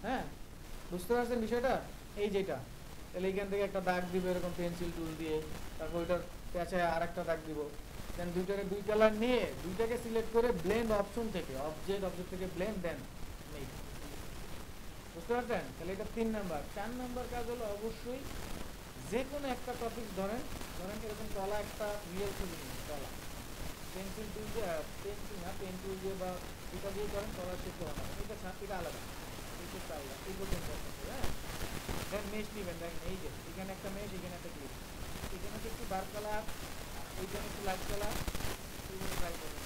হ্যাঁ বুঝতে পারছেন বিষয়টা? এই যেটা, তাহলে এইখান থেকে একটা দাগ দিব এরকম পেন্সিল টুল দিয়ে, তারপর ওইটার পেঁচায় আর একটা দাগ দিব। দেন দুইটাকে 2 কালার নিয়ে দুইটাকে সিলেক্ট করে ব্লেন্ড অপশন থেকে, অবজেক্ট থেকে ব্লেন্ড, দেন নেই। বুঝতে পারছেন? তাহলে এটা 3 নাম্বার। 4 নাম্বার কাজ হলো অবশ্যই যে কোনো একটা টপিক ধরেন এরকম তলা একটা রিয়েল ছবি নিন, তলা পেন্সিল টুল দিয়ে, পেন টুল দিয়ে বা এটা দিয়ে করেন, তলা শেপ হবে, এটা আলাদা, এটা আলাদা, এই পর্যন্ত। হ্যাঁ, দেন মেশ নেবেন, দেখেন এই যে এখানে একটা মেশ, এখানে একটা ক্লিপ, এখানে একটু ডার্ক কালার, এইখানে একটু লাইট কালার, এইভাবে ট্রাই করবেন।